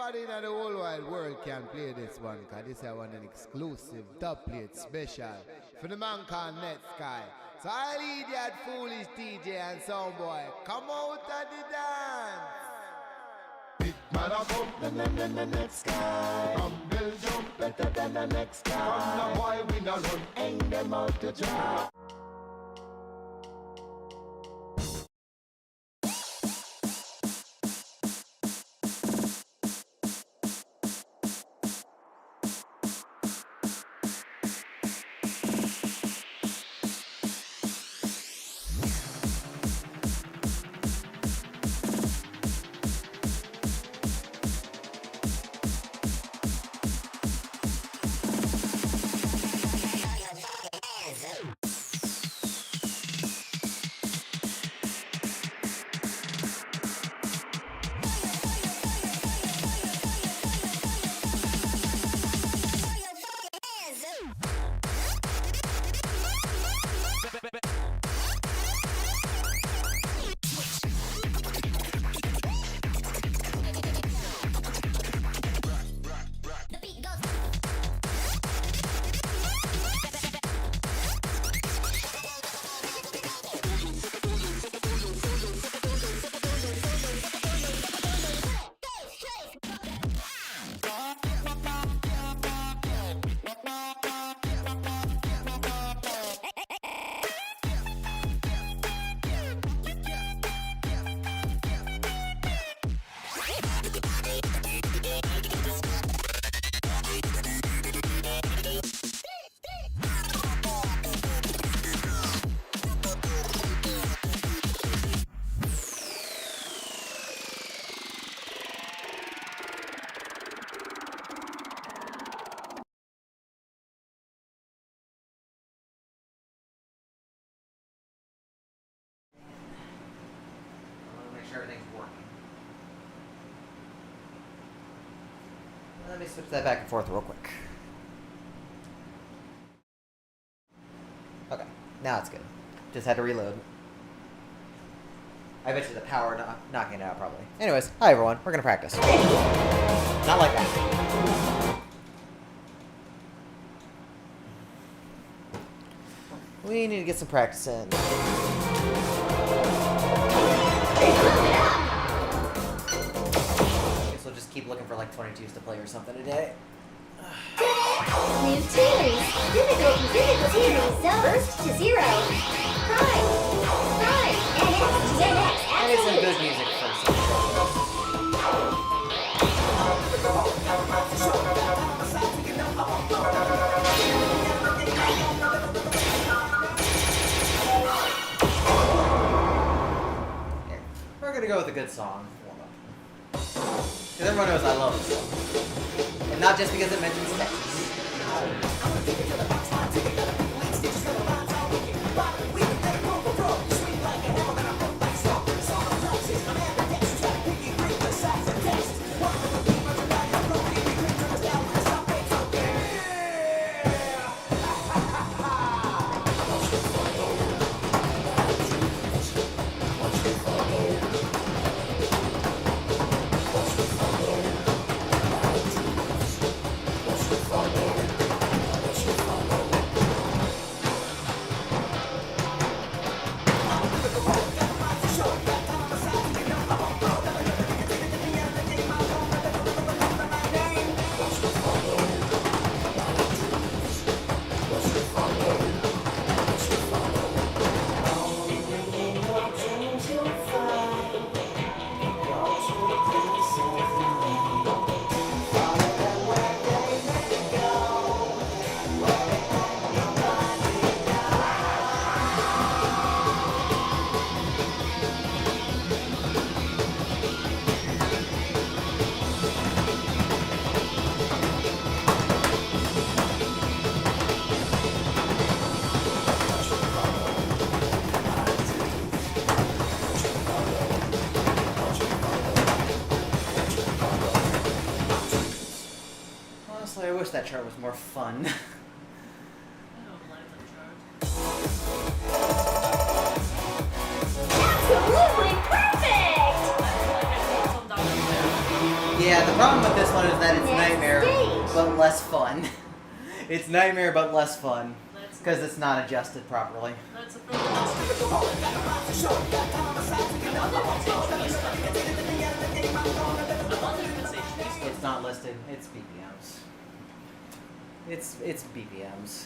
Everybody in the whole wide world can play this one, because this is one an exclusive dub plate special for the man called Net Sky. So I'll lead that foolish DJ and soundboy. Come out of the dance. Big man a bump, the next guy. From Belgium, better than the next guy. From the boy we no run, hang them out to dry. Everything's working. Let me switch that back and forth real quick. Okay, now it's good. Just had to reload. I bet you the power knocking it out probably. Anyways, hi everyone, we're gonna practice. Not like that. We need to get some practice in. Guess we'll just keep looking for like 22s to play or something today. New series. Difficult series. First to 0. Prime. NX. I need some good music first. Here. We're gonna go with a good song. Because everyone knows I love this song. And not just because it mentions Texas. I wish that chart was more fun. Absolutely perfect! Yeah, Yeah, the problem with this one is that it's Next Nightmare, stage. but less fun. It's Nightmare, but less fun. Because it's not adjusted properly. That's a pretty It's not listed. It's BPMs. It's BPMs.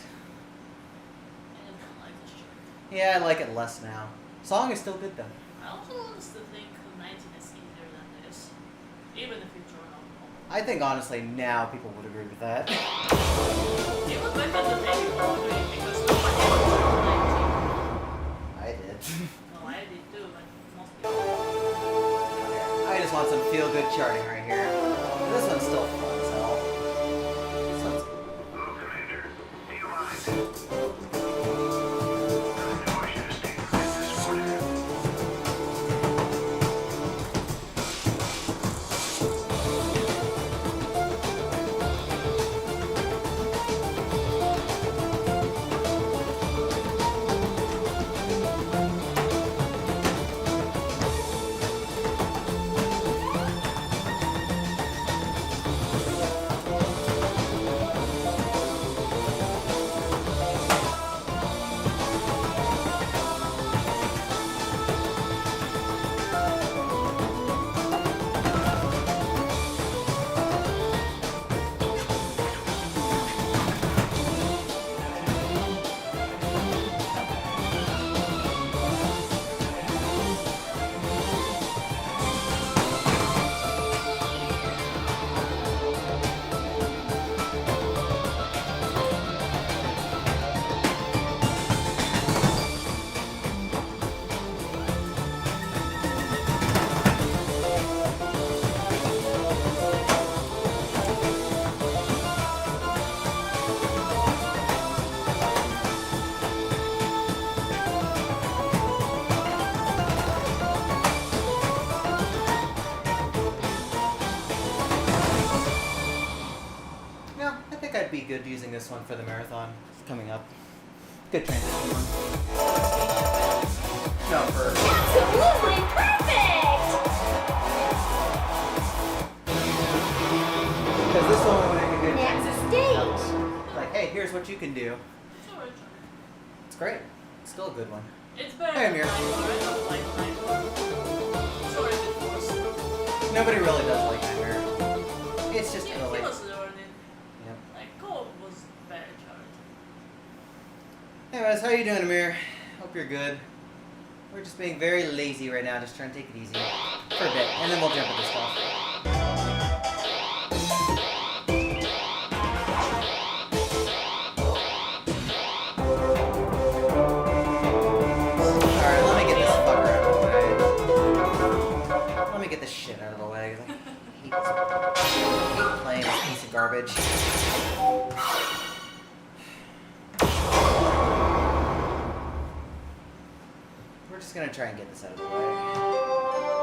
Yeah, I like it less now. Song is still good though. I also honestly think 19 is easier than this. Even if you turn on I think honestly now people would agree with that. it was better than anyone because nobody liked I did. it. No, I did too, but most people. I just want some feel-good charting right here. This one's still fun as hell. This one's cool. Commander, do you mind? Yeah, I think I'd be good using this one for the marathon coming up. Good transition one. No, for Absolutely perfect! because this one would make a good Next transition. stage. Like, hey, here's what you can do. It's alright. It's great. It's still a good one. It's better Hey, than Amir. Nightmare. I don't like Nightmare. Sorry, it was. Nobody really does like Nightmare. It's just He really. was learning. Yep. Like, Cole was very charged. Anyways, how you doing, Amir? Hope you're good. We're just being very lazy right now, just trying to take it easy for a bit, and then we'll jump into stuff. Alright, let me get this fucker out of the way. Let me get this shit out of the way. I hate playing this piece of garbage. We're just gonna try and get this out of the way.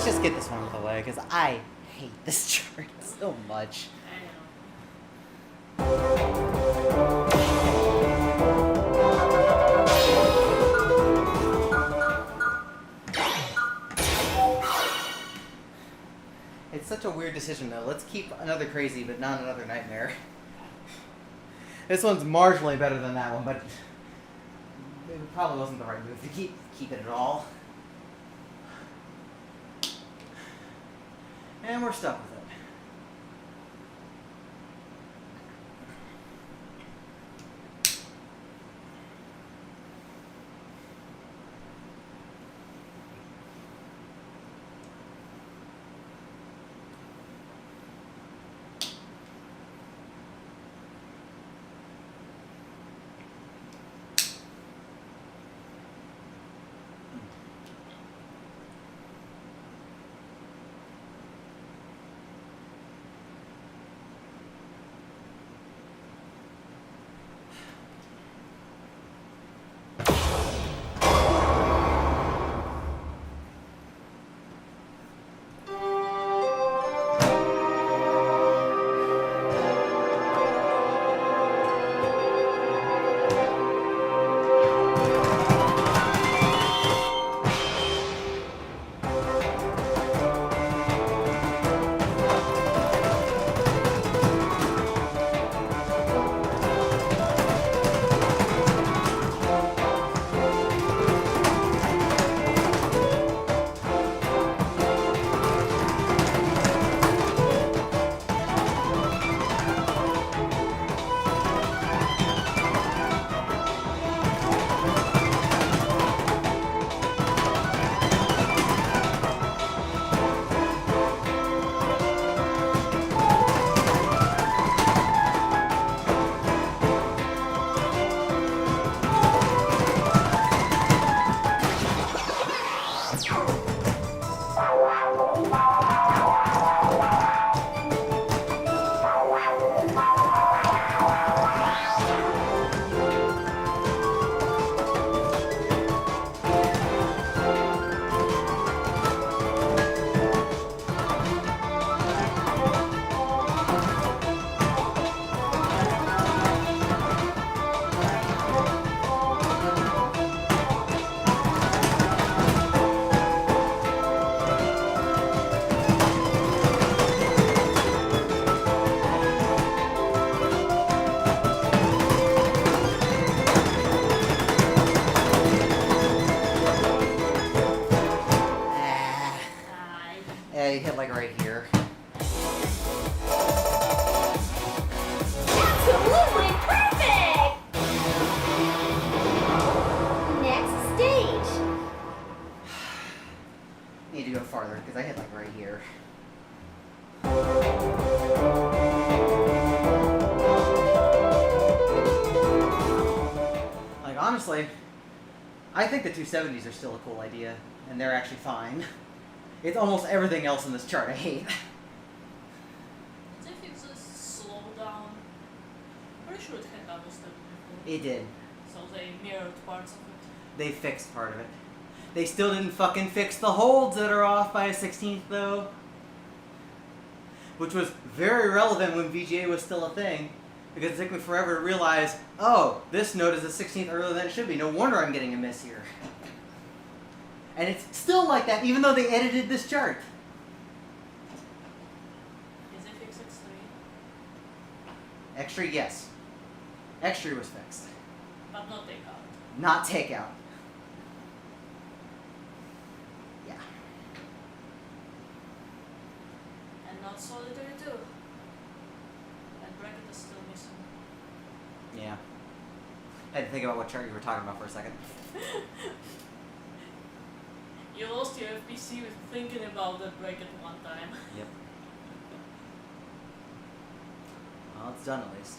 let's just get this one out of the way, because I hate this chart so much. I know. It's such a weird decision, though. Let's keep another crazy, but not another nightmare. This one's marginally better than that one, but it probably wasn't the right move to keep it at all. And we're stuck with it. Yeah, you hit like right here. Absolutely perfect! Next stage. Need to go farther because I hit like right here. Like honestly, I think the 270s are still a cool idea, and they're actually fine. It's almost everything else in this chart I hate. Did they fix this slowdown? Pretty sure it had double step before. It did. So they mirrored parts of it. They fixed part of it. They still didn't fucking fix the holds that are off by a 16th though. Which was very relevant when VGA was still a thing. Because it took me forever to realize, oh, this note is a 16th earlier than it should be. No wonder I'm getting a miss here. And it's still like that, even though they edited this chart. Is it fixed X3? Extra, yes. Extra was fixed. But not takeout. Not takeout. Yeah. And not solitary too. That bracket is still missing. Yeah. I had to think about what chart you were talking about for a second. You lost your FPC with thinking about that bracket one time. Yep. Well, it's done at least.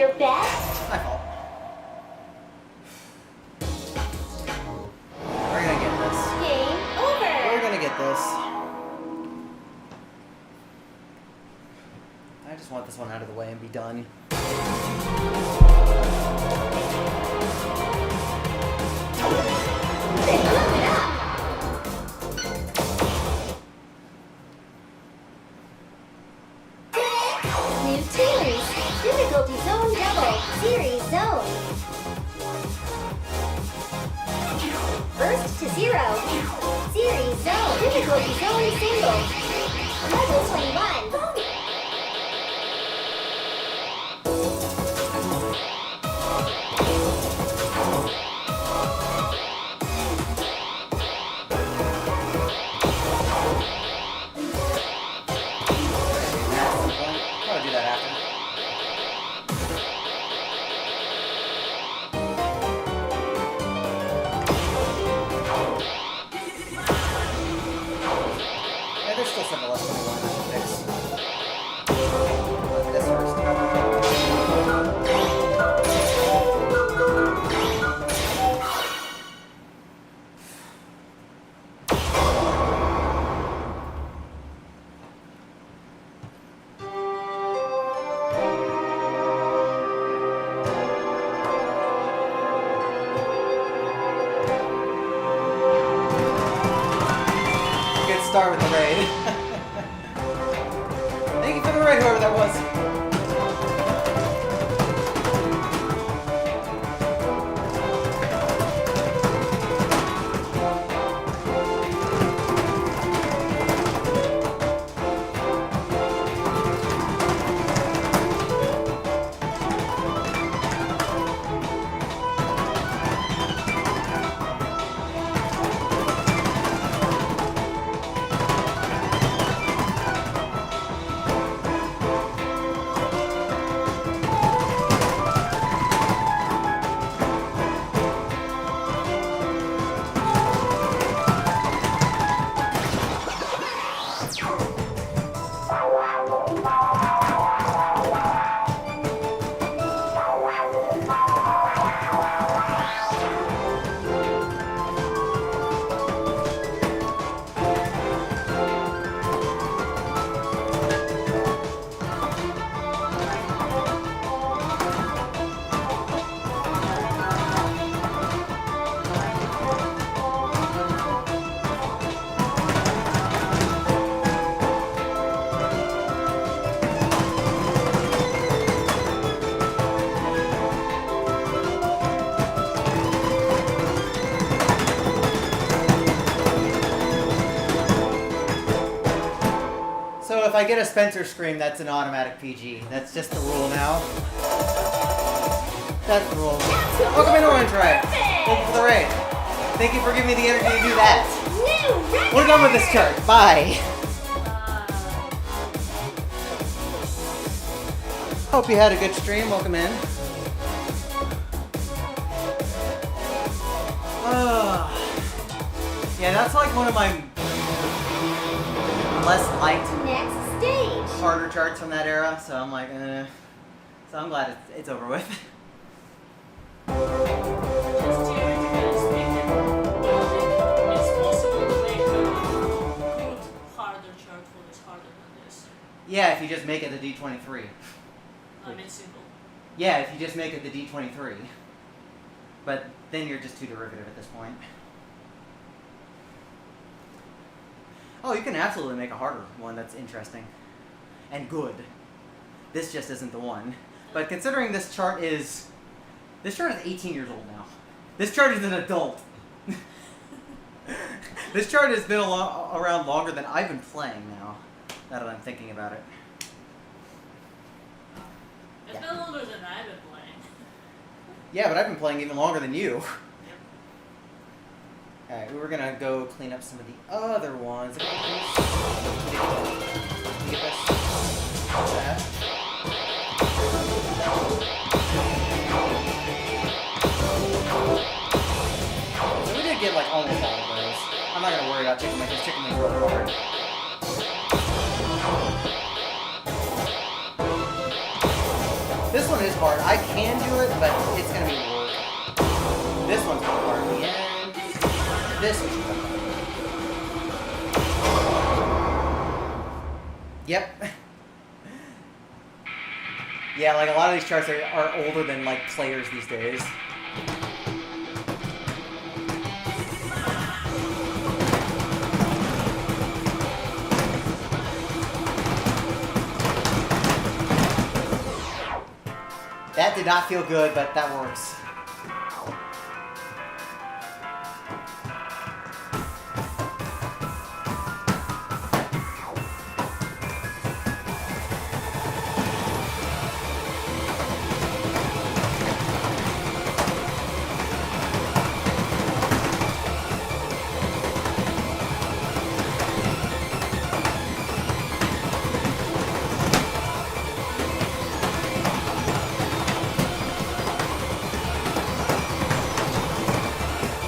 your best? My fault. We're gonna get this. Game over. We're gonna get this. I just want this one out of the way and be done. New series. Difficulty zone double. Series zone. First to 0. Series zone. Difficulty zone single. Level 21. I'll do that after. Yeah, there's still some left in the one I should fix. This first. Good start with the raid. Thank you for the raid, whoever that was. So if I get a Spencer scream, that's an automatic PG. That's just the rule now. That's the rule. Welcome in Orange Riot. Thank you for the raid. Thank you for giving me the energy to do that. We're done with this chart. Bye. Hope you had a good stream. Welcome in. Yeah, that's like one of my less liked, Next stage. harder charts from that era. So I'm like, So I'm glad it's over with. Just here to get us making. It's possible to make a good, harder chart for this, harder than this. Yeah, if you just make it the D23. I mean, simple. Yeah, if you just make it the D23. But then you're just too derivative at this point. Oh, you can absolutely make a harder one that's interesting. And good. This just isn't the one. But considering this chart is 18 years old now. This chart is an adult. This chart has been around longer than I've been playing now. Now that I'm thinking about it. It's been longer than I've been playing. Yeah, but I've been playing even longer than you. Alright, we were gonna go clean up some of the other ones. Get this. That. So we did get like almost all of those. I'm not gonna worry about chicken wings. Chicken wings really hard. This one is hard. I can do it, but it's gonna be work. This one's more hard. Yeah. This one's hard. Yep. Yeah, like a lot of these charts are older than like players these days. That did not feel good, but that works.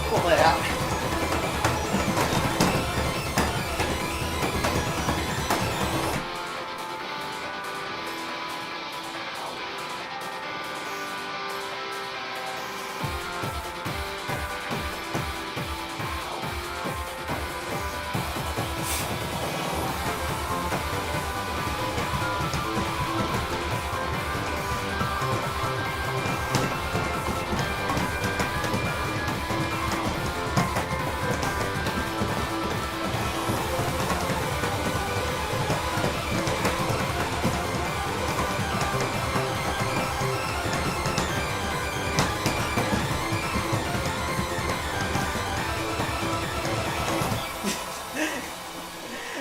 Pull it out.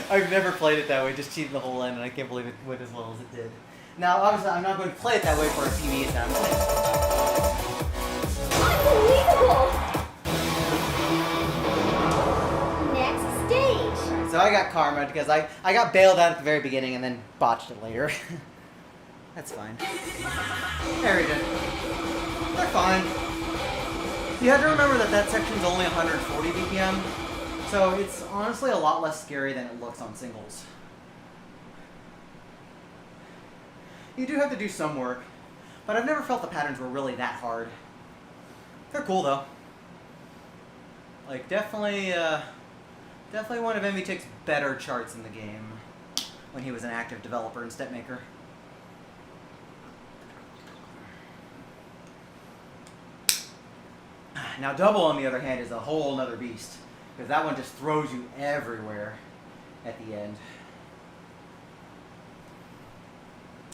I've never played it that way, just cheating the whole end, and I can't believe it went as well as it did. Now, obviously, I'm not going to play it that way for a TV sound. Unbelievable! Next stage. So I got karma because I got bailed out at the very beginning and then botched it later. That's fine. Very good. They're fine. You have to remember that that section's only 140 BPM. So it's honestly a lot less scary than it looks on singles. You do have to do some work, but I've never felt the patterns were really that hard. They're cool though. Like definitely one of MVTick's better charts in the game when he was an active developer and step maker. Now double on the other hand is a whole nother beast. Because that one just throws you everywhere at the end.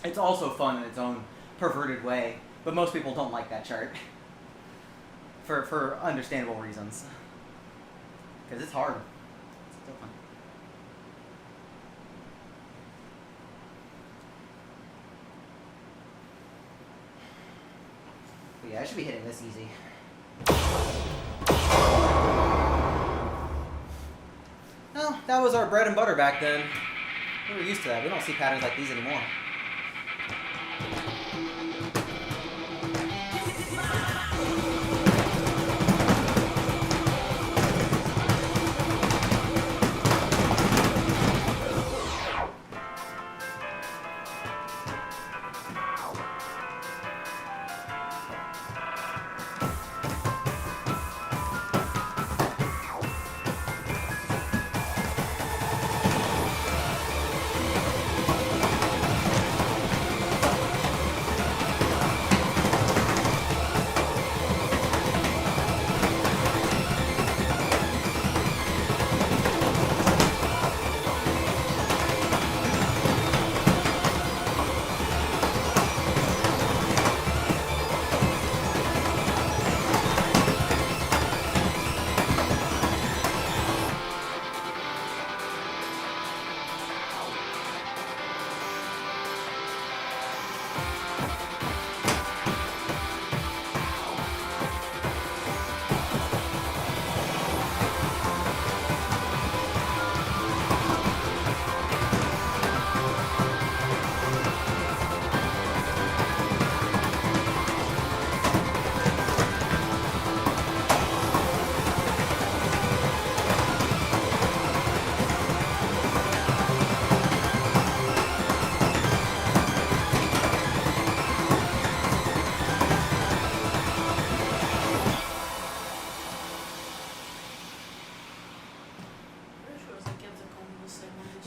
It's also fun in its own perverted way, but most people don't like that chart. For understandable reasons. Because it's hard. It's still fun. But yeah, I should be hitting this easy. Well, that was our bread and butter back then. We were used to that. We don't see patterns like these anymore.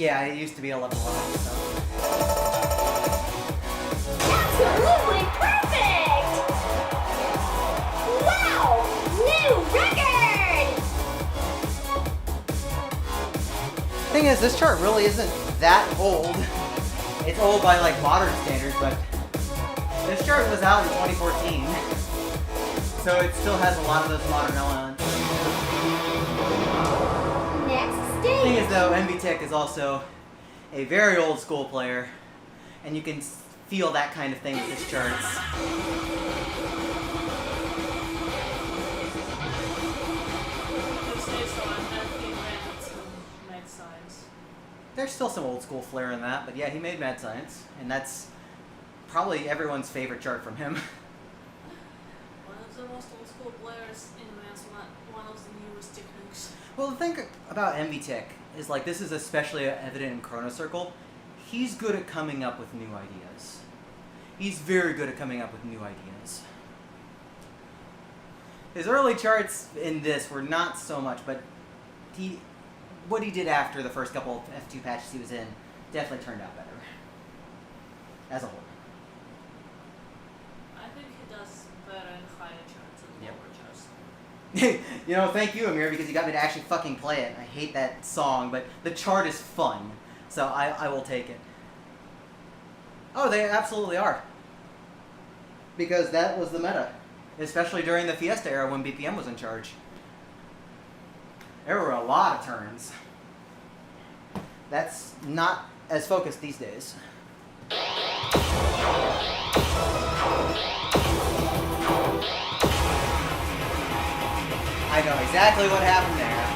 Yeah, it used to be 11-11. So. Absolutely perfect! Wow! New record! Thing is, this chart really isn't that old. It's old by like modern standards, but this chart was out in 2014, so it still has a lot of those modern elements. Next Thing is, stage. though, MVTech is also a very old school player, and you can feel that kind of thing with his charts. To say so, I have invented some mad science. There's still some old school flair in that, but yeah, he made Mad Science, and that's probably everyone's favorite chart from him. One of the most old school players invents one of the newest techniques. Well, the thing about MVTech is, like, this is especially evident in Chrono Circle. He's good at coming up with new ideas. He's very good at coming up with new ideas. His early charts in this were not so much, but what he did after the first couple of F2 patches he was in definitely turned out better. As a whole. I think he does better in higher charts than Yep. lower charts. You know, thank you, Amir, because you got me to actually fucking play it. I hate that song, but the chart is fun, so I will take it. Oh, they absolutely are. Because that was the meta. Especially during the Fiesta era when BPM was in charge. There were a lot of turns. That's not as focused these days. I know exactly what happened there.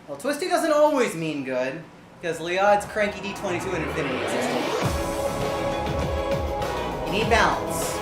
Well, Twisty doesn't always mean good, because Liad's cranky D22 in Infinity existed. You need balance.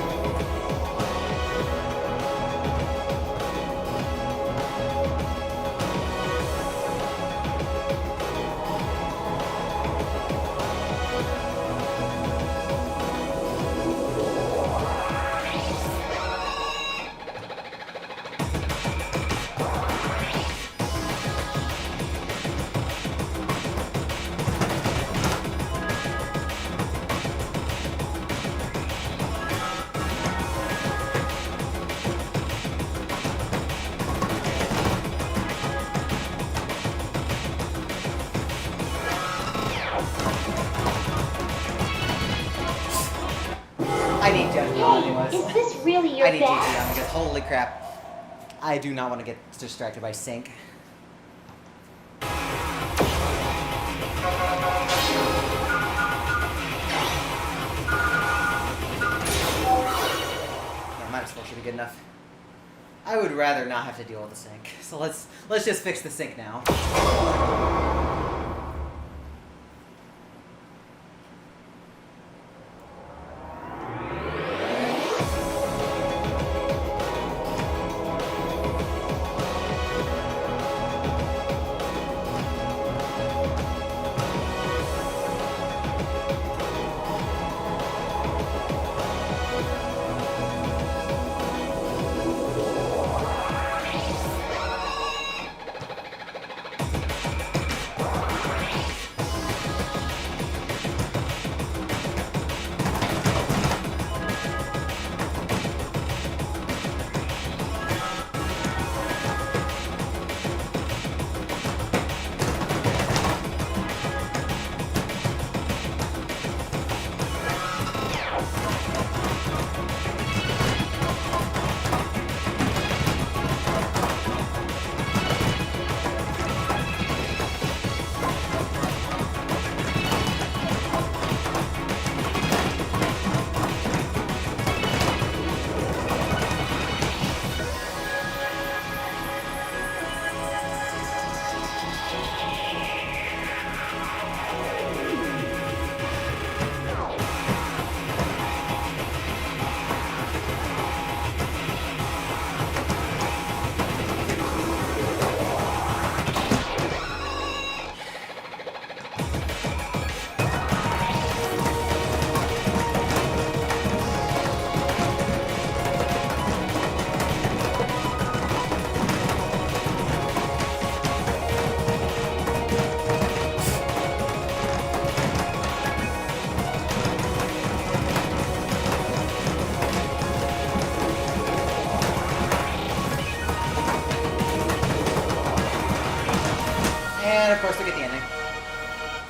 I need Judge Bond anyways. Is this really your I need JT best? on because holy crap. I do not want to get distracted by Sync. Yeah, might as well should be good enough. I would rather not have to deal with the Sync. So let's just fix the Sync now.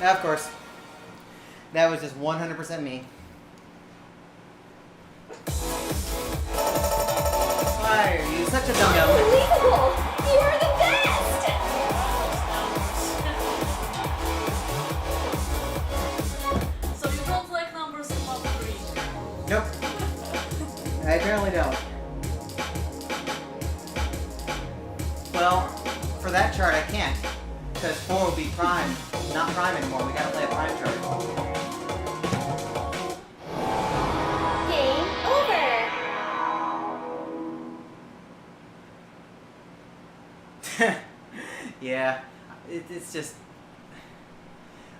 Of course. That was just 100% me. Why are you such a dum-dum? Unbelievable! You are the best! So you don't like numbers in level 3? Nope. I apparently don't. Well, for that chart I can't. Because 4 will be prime. Not prime anymore. We gotta play a prime chart. Game over! Yeah. It's just...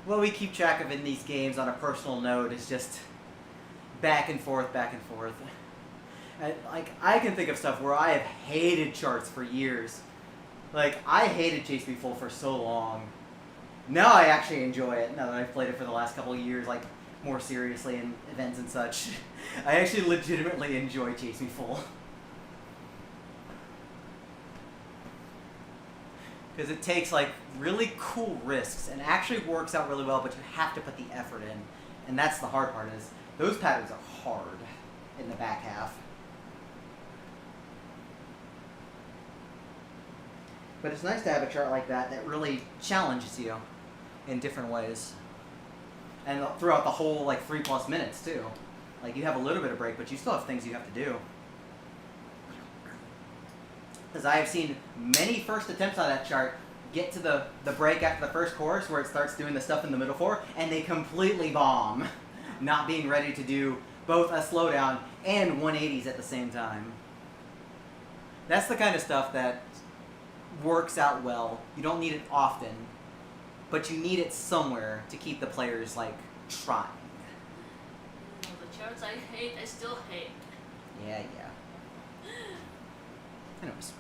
What we keep track of in these games on a personal note is just back and forth, back and forth. Like, I can think of stuff where I have hated charts for years. Like, I hated Chase Me Full for so long. Now I actually enjoy it, now that I've played it for the last couple of years, like, more seriously in events and such. I actually legitimately enjoy Chase Me Full. Because it takes, like, really cool risks and actually works out really well, but you have to put the effort in. And that's the hard part, is those patterns are hard in the back half. But it's nice to have a chart like that that really challenges you in different ways. And throughout the whole, like, 3+ minutes, too. Like, you have a little bit of break, but you still have things you have to do. Because I have seen many first attempts on that chart get to the break after the first course where it starts doing the stuff in the middle 4, and they completely bomb. Not being ready to do both a slowdown and 180s at the same time. That's the kind of stuff that works out well. You don't need it often, but you need it somewhere to keep the players, like, trying. You know, the charts I hate, I still hate. Yeah. Anyways.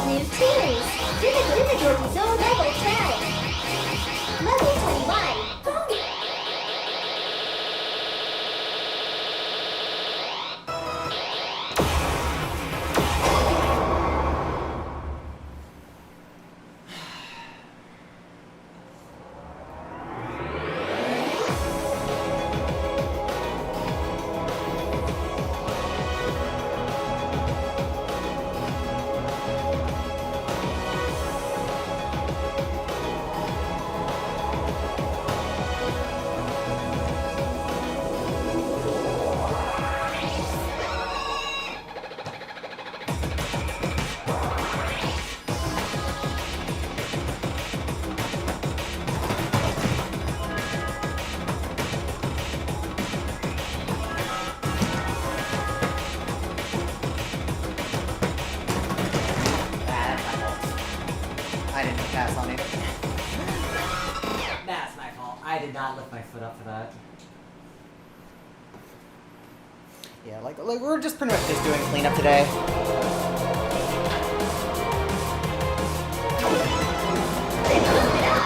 New series. Difficulty zone level 10. Level 21. I didn't pass on it. That's my fault. I did not lift my foot up for that. Yeah, like we're just pretty much just doing cleanup today.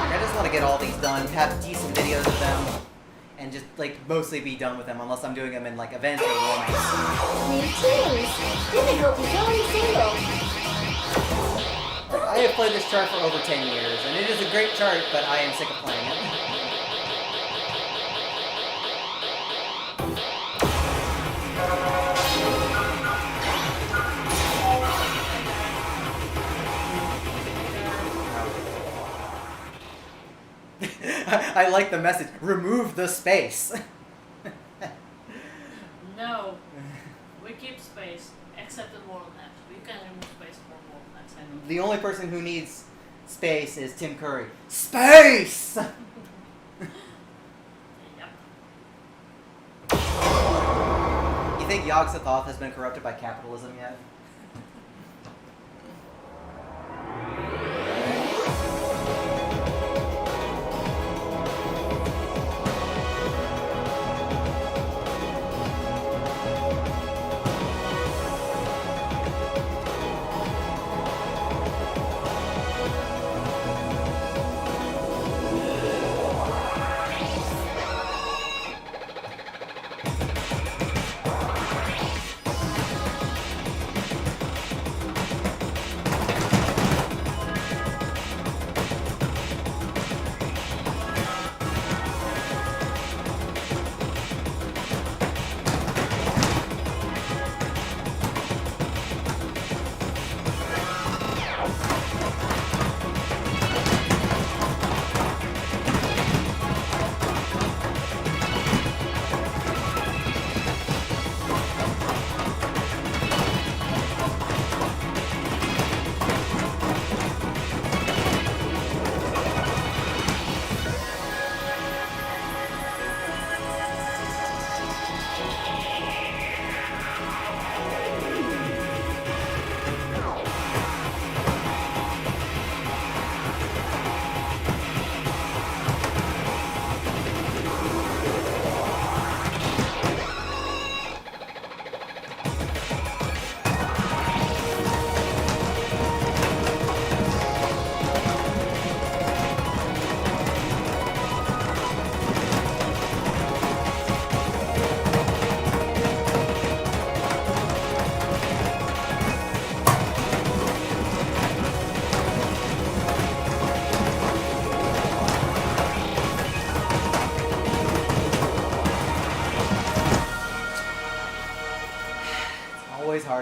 I just want to get all these done, have decent videos of them, and just, like, mostly be done with them, unless I'm doing them in, like, events or warm-ups. New series. Difficulty zone single. I have played this chart for over 10 years, and it is a great chart, but I am sick of playing it. I like the message, remove the space. No. We keep space, except in world maps. We can remove space for world maps. I know. The only person who needs space is Tim Curry. Space! Yep. You think Yog-Sothoth has been corrupted by capitalism yet?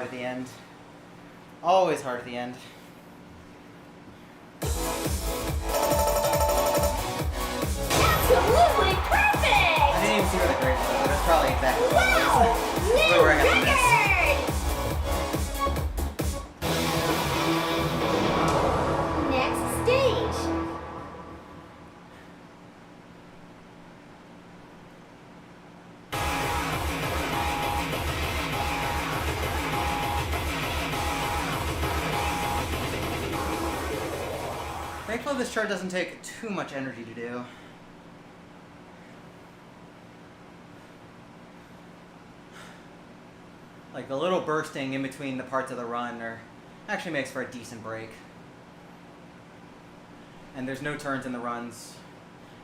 at the end. Always hard at the end. Absolutely perfect! I didn't even see where the grade was, but it's probably exactly Wow! Wait, where I got the New miss. record! Next stage. Thankfully, this chart doesn't take too much energy to do. Like the little bursting in between the parts of the run actually makes for a decent break. And there's no turns in the runs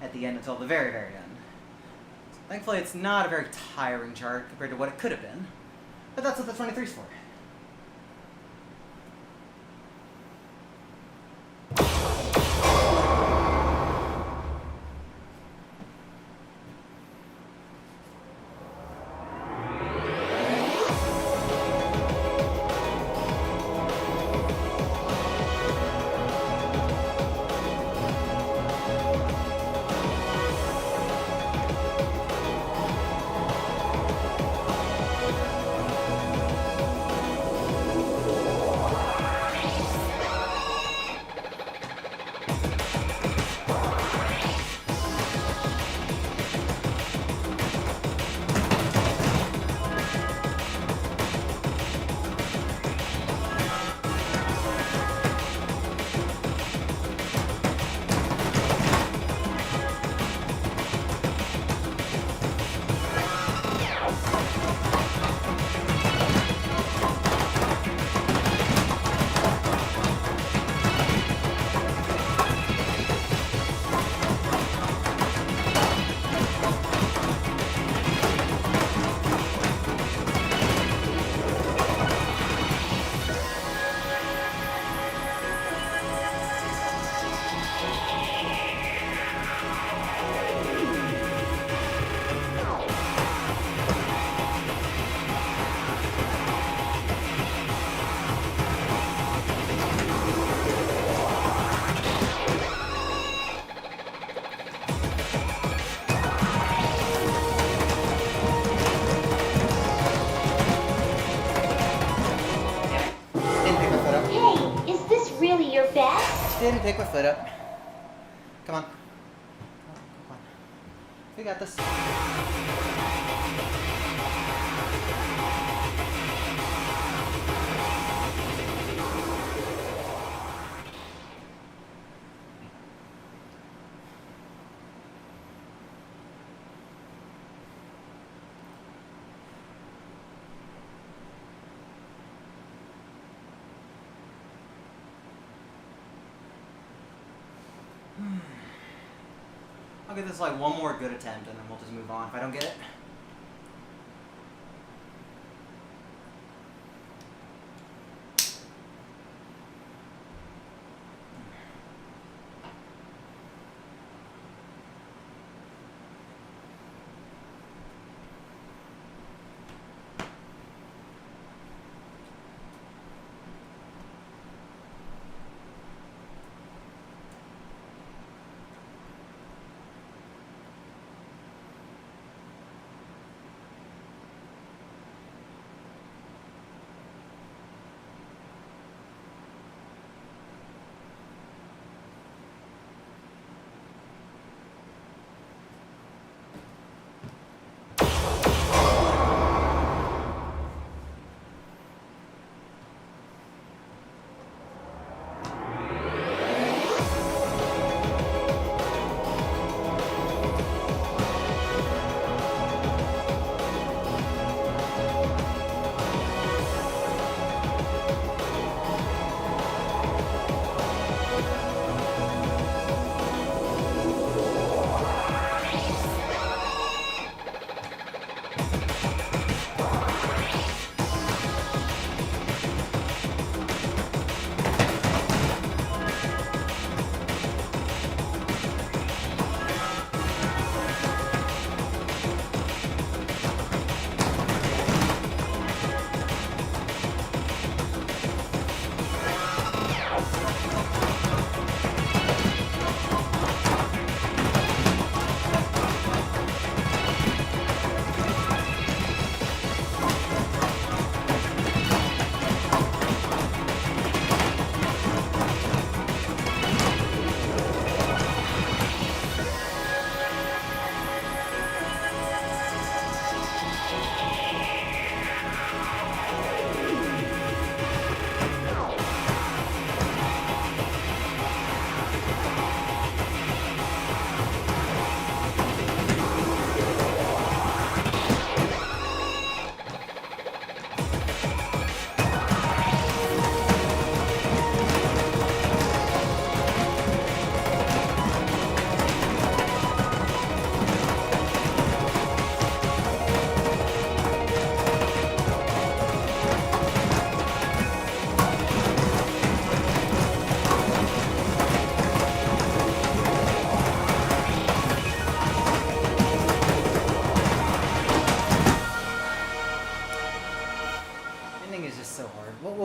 at the end until the very, very end. Thankfully, it's not a very tiring chart compared to what it could have been. But that's what the 23's for. Hey, is this really your best? Didn't pick my foot up. Come on. Come on. We got this. I'll give this like one more good attempt and then we'll just move on if I don't get it.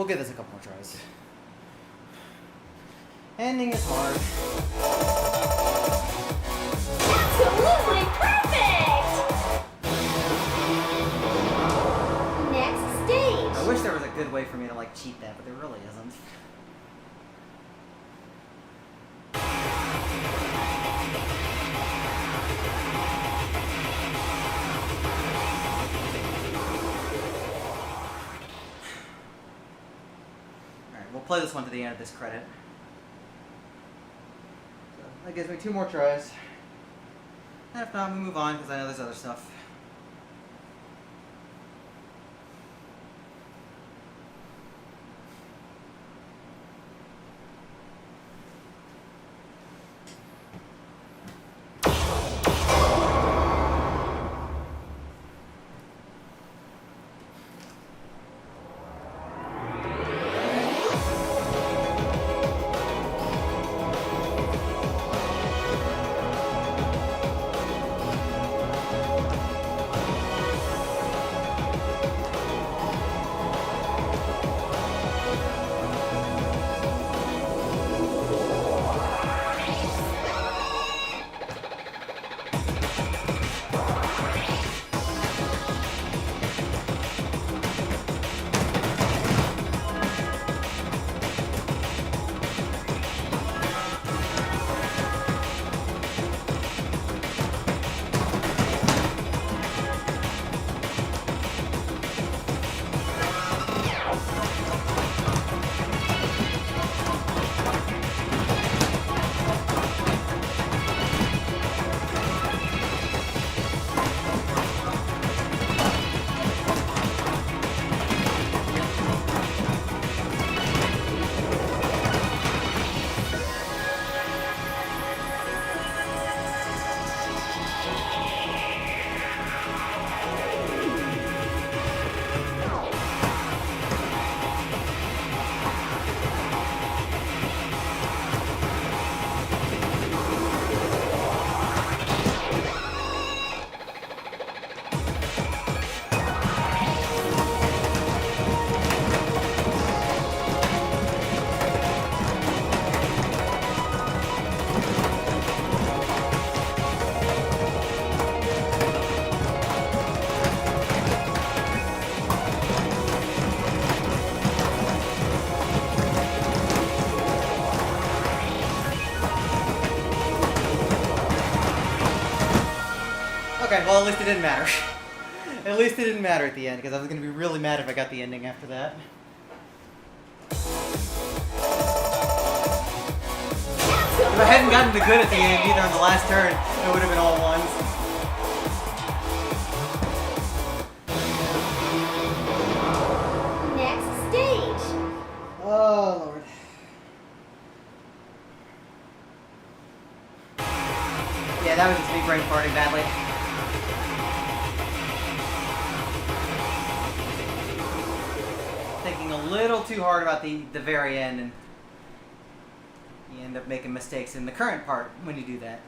we'll give this a couple more tries. Ending is hard. Absolutely perfect! Next stage. I wish there was a good way for me to like cheat that, but there really isn't. Alright, we'll play this one to the end of this credit. So that gives me 2 more tries. And if not, we move on because I know there's other stuff. Okay, well at least it didn't matter. At least it didn't matter at the end, because I was going to be really mad if I got the ending after that. If I hadn't gotten the good at the end either on the last turn, it would have been all ones. Next stage. Oh, Lord. Yeah, that was just me brain farting badly. Thinking a little too hard about the very end, and you end up making mistakes in the current part when you do that.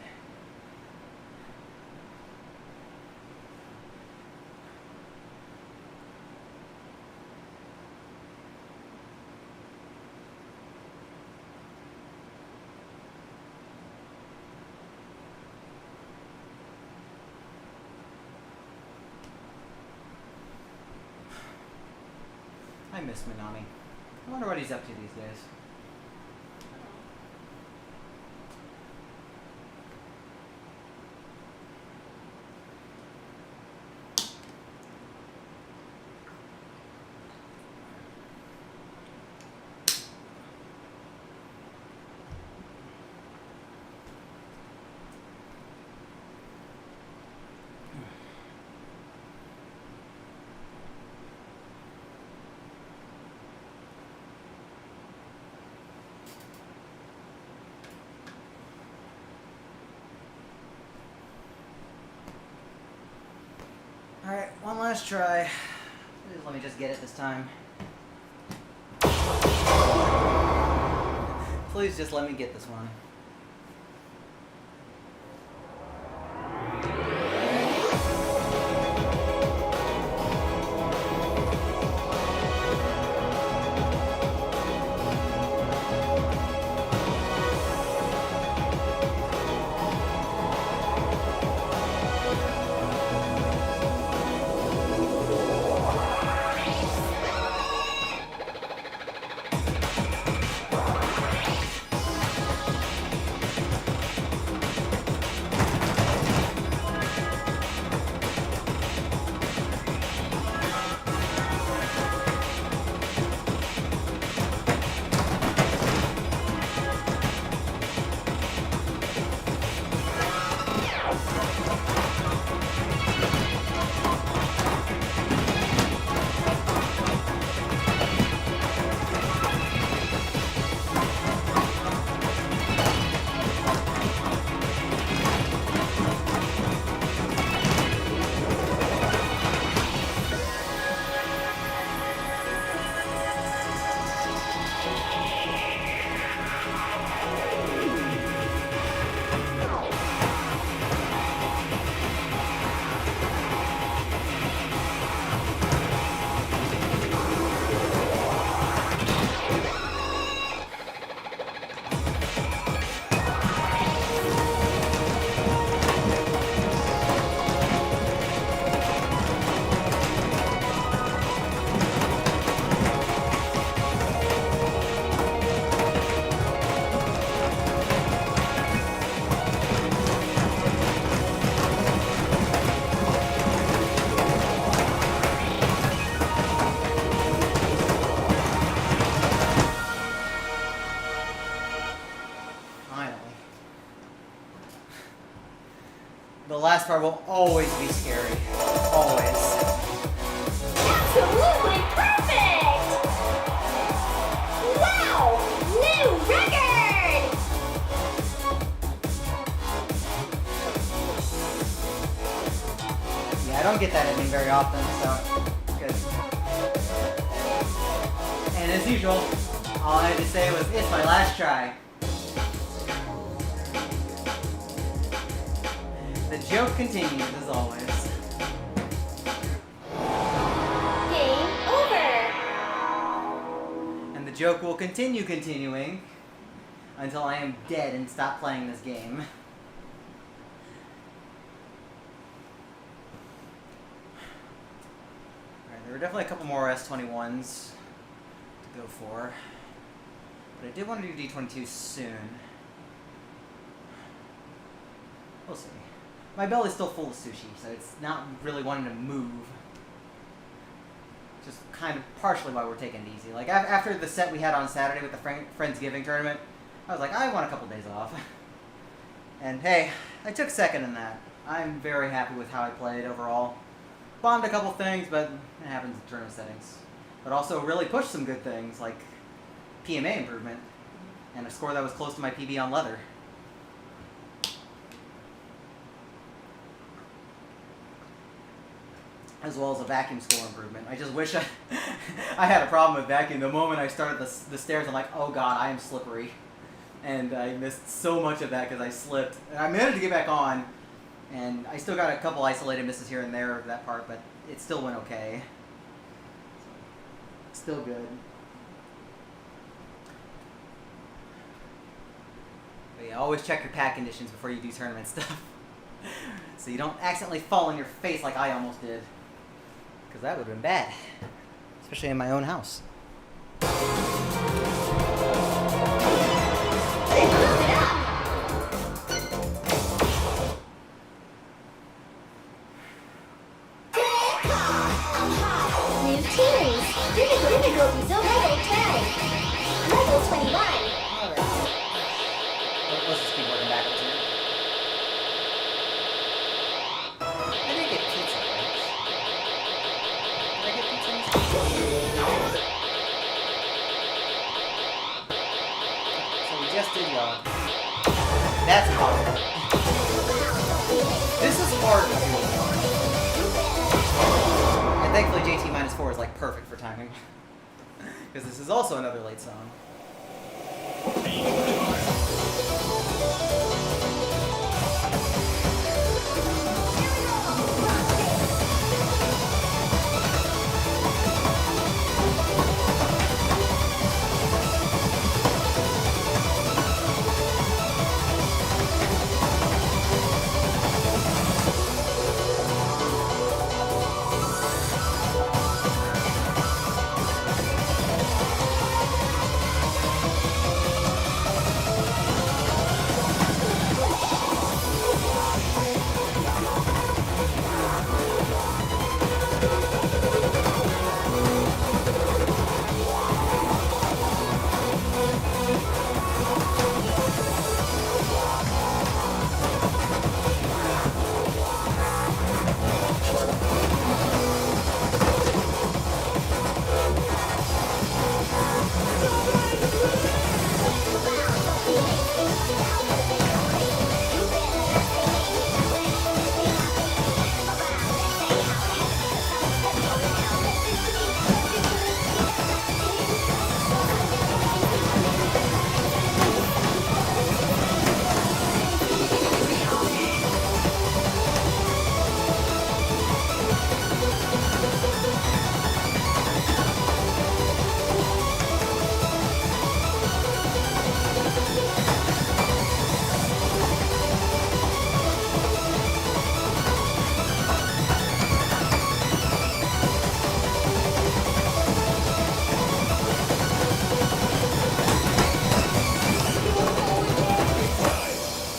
I miss Minami. I wonder what he's up to these days. Alright, one last try. Please let me just get it this time. Please just let me get this one. part will always be scary. Always. Absolutely perfect! Wow! New record! Yeah, I don't get that ending very often, so good. And as usual, all I had to say was, it's my last try. The joke continues as always. Game over! And the joke will continue continuing until I am dead and stop playing this game. Alright, there were definitely a couple more S21s to go for. But I did want to do D22 soon. We'll see. My belly's still full of sushi, so it's not really wanting to move. Just kind of partially why we're taking it easy. Like, after the set we had on Saturday with the Friendsgiving tournament, I was like, I want a couple days off. And hey, I took second in that. I'm very happy with how I played overall. Bombed a couple things, but it happens in tournament settings. But also really pushed some good things, like PMA improvement, and a score that was close to my PB on leather. As well as a vacuum score improvement. I just wish I had a problem with vacuum. The moment I started the stairs, I'm like, oh god, I am slippery. And I missed so much of that because I slipped. And I managed to get back on, and I still got a couple isolated misses here and there of that part, but it still went okay. Still good. But yeah, always check your pack conditions before you do tournament stuff. So you don't accidentally fall on your face like I almost did. Because that would have been bad. Especially in my own house. Pump it up! New teams! Difficulties over level 10! Level 21! Let's just keep working backwards here. I did get pizza, right? Did I get pizza? So we just did y'all. That's hard. This is hard to do. And thankfully JT -4 is like perfect for timing. Because this is also another late song.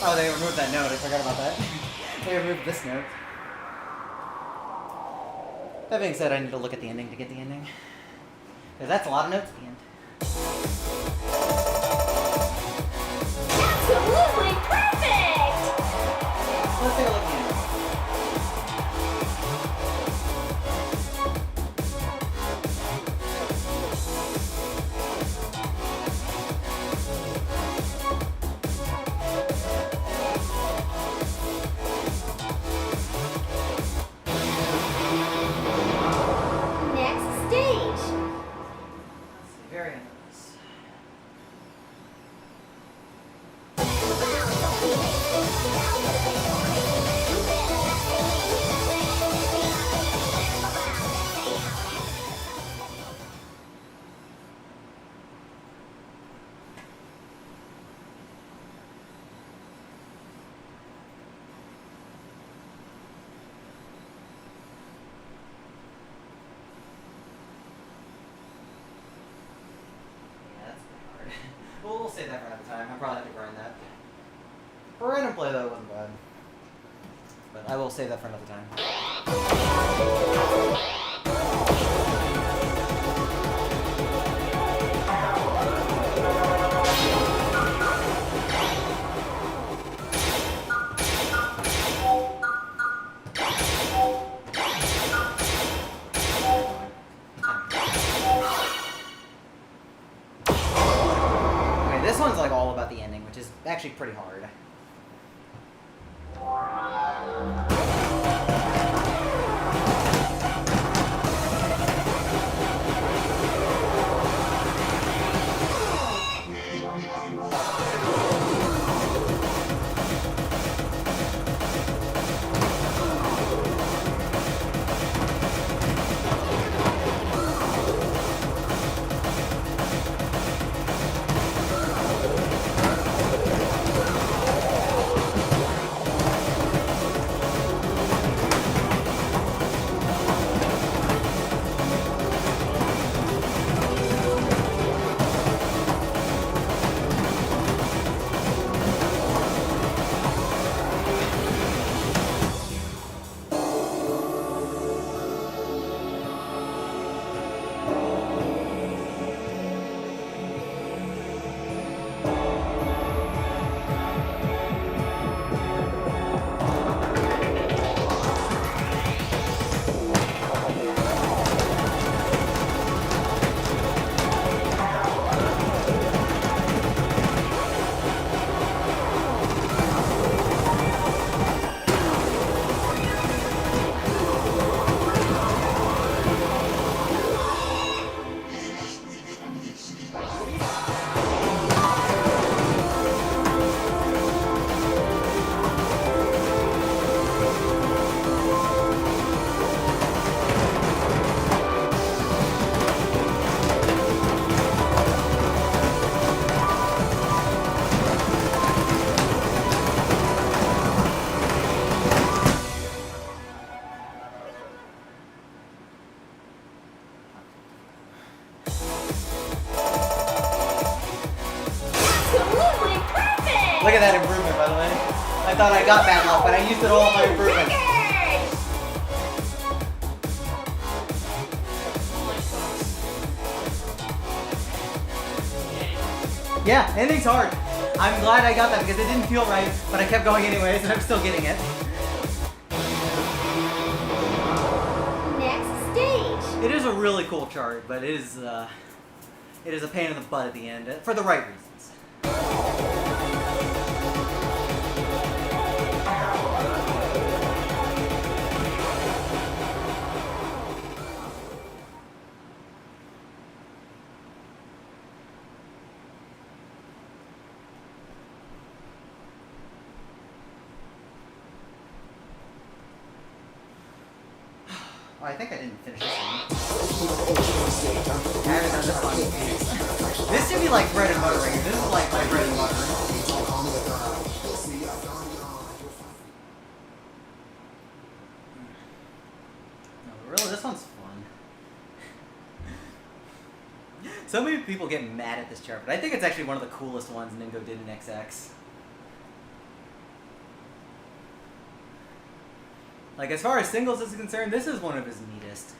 Oh, they removed that note. I forgot about that. They removed this note. That being said, I need to look at the ending to get the ending. Because that's a lot of notes at the end. Absolutely perfect! Let's take a look at the ending. time. I probably have to grind that. For random play, though, it wasn't bad. But I will save that for another time. Okay, this one's like all about the ending, which is actually pretty hard. Absolutely perfect! Look at that improvement, by the way. I thought I got bad luck, but I used it all on my improvements. Record! Yeah, ending's hard. I'm glad I got that because it didn't feel right, but I kept going anyways, and I'm still getting it. Next stage. It is a really cool chart, but it is a pain in the butt at the end, for the right reasons. Oh, I think I didn't finish this one. I haven't done this one. This should be like bread and butter. This is like my bread and butter. No, really, this one's fun. So many people get mad at this chart, but I think it's actually one of the coolest ones Ningo did in XX. Like, as far as singles is concerned, this is one of his neatest.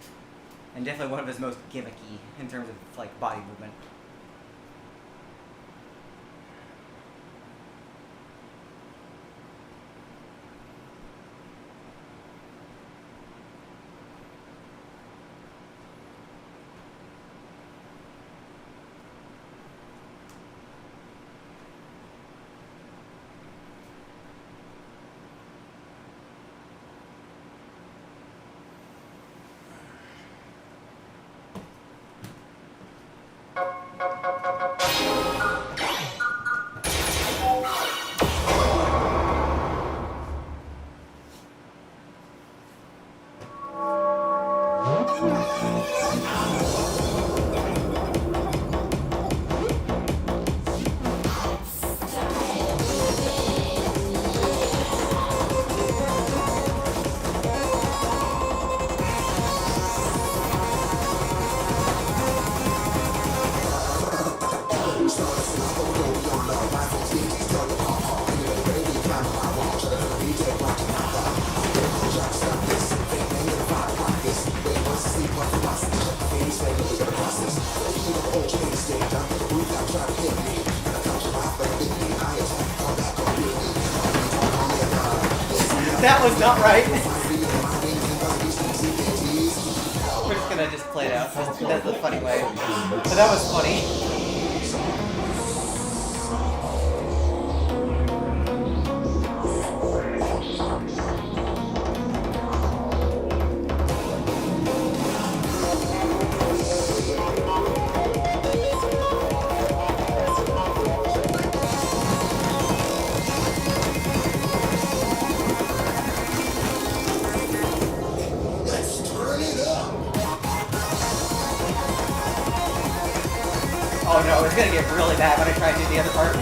And definitely one of his most gimmicky in terms of, like, body movement. That was not right. We're just gonna just play it out. That's the funny way. But that was funny. Oh no, it's gonna get really bad when I try to do the other part.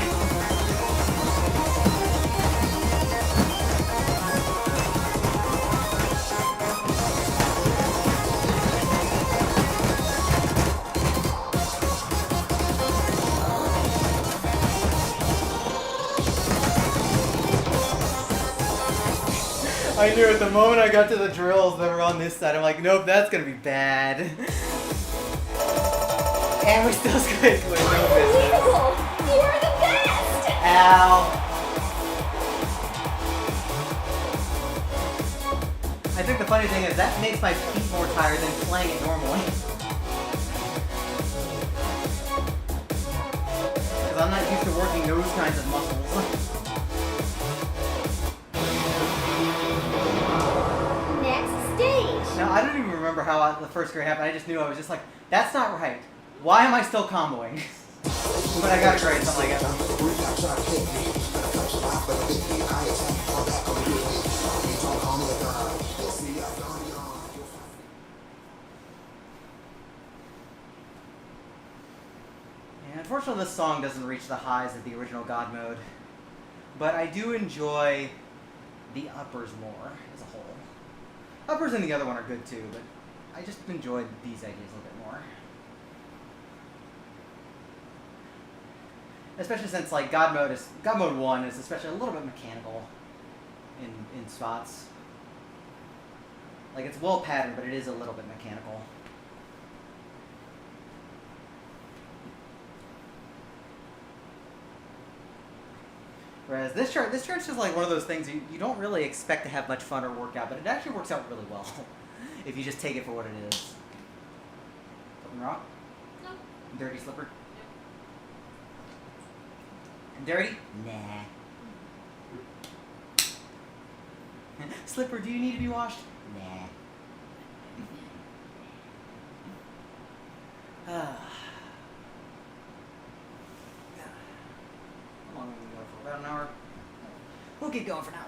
I knew at the moment I got to the drills that were on this side, I'm like, nope, that's gonna be bad. And we still scraped with no business. Unbelievable! You are the best! Ow. I think the funny thing is that makes my feet more tired than playing it normally. Because I'm not used to working those kinds of muscles. Next stage! Now, I don't even remember how the first grade happened. I just knew I was just like, that's not right. Why am I still comboing? But I got a grade, something like that. Yeah, unfortunately, this song doesn't reach the highs of the original God mode. But I do enjoy the uppers more as a whole. Uppers and the other one are good too, but I just enjoyed these ideas a little bit more. Especially since like God mode 1 is especially a little bit mechanical in spots. Like it's well patterned, but it is a little bit mechanical. Whereas this chart's just like one of those things you don't really expect to have much fun or work out, but it actually works out really well if you just take it for what it is. Something wrong? No. Dirty slipper? Dirty? Nah. Slipper, do you need to be washed? Nah. How long are we going for? About an hour? We'll keep going for now.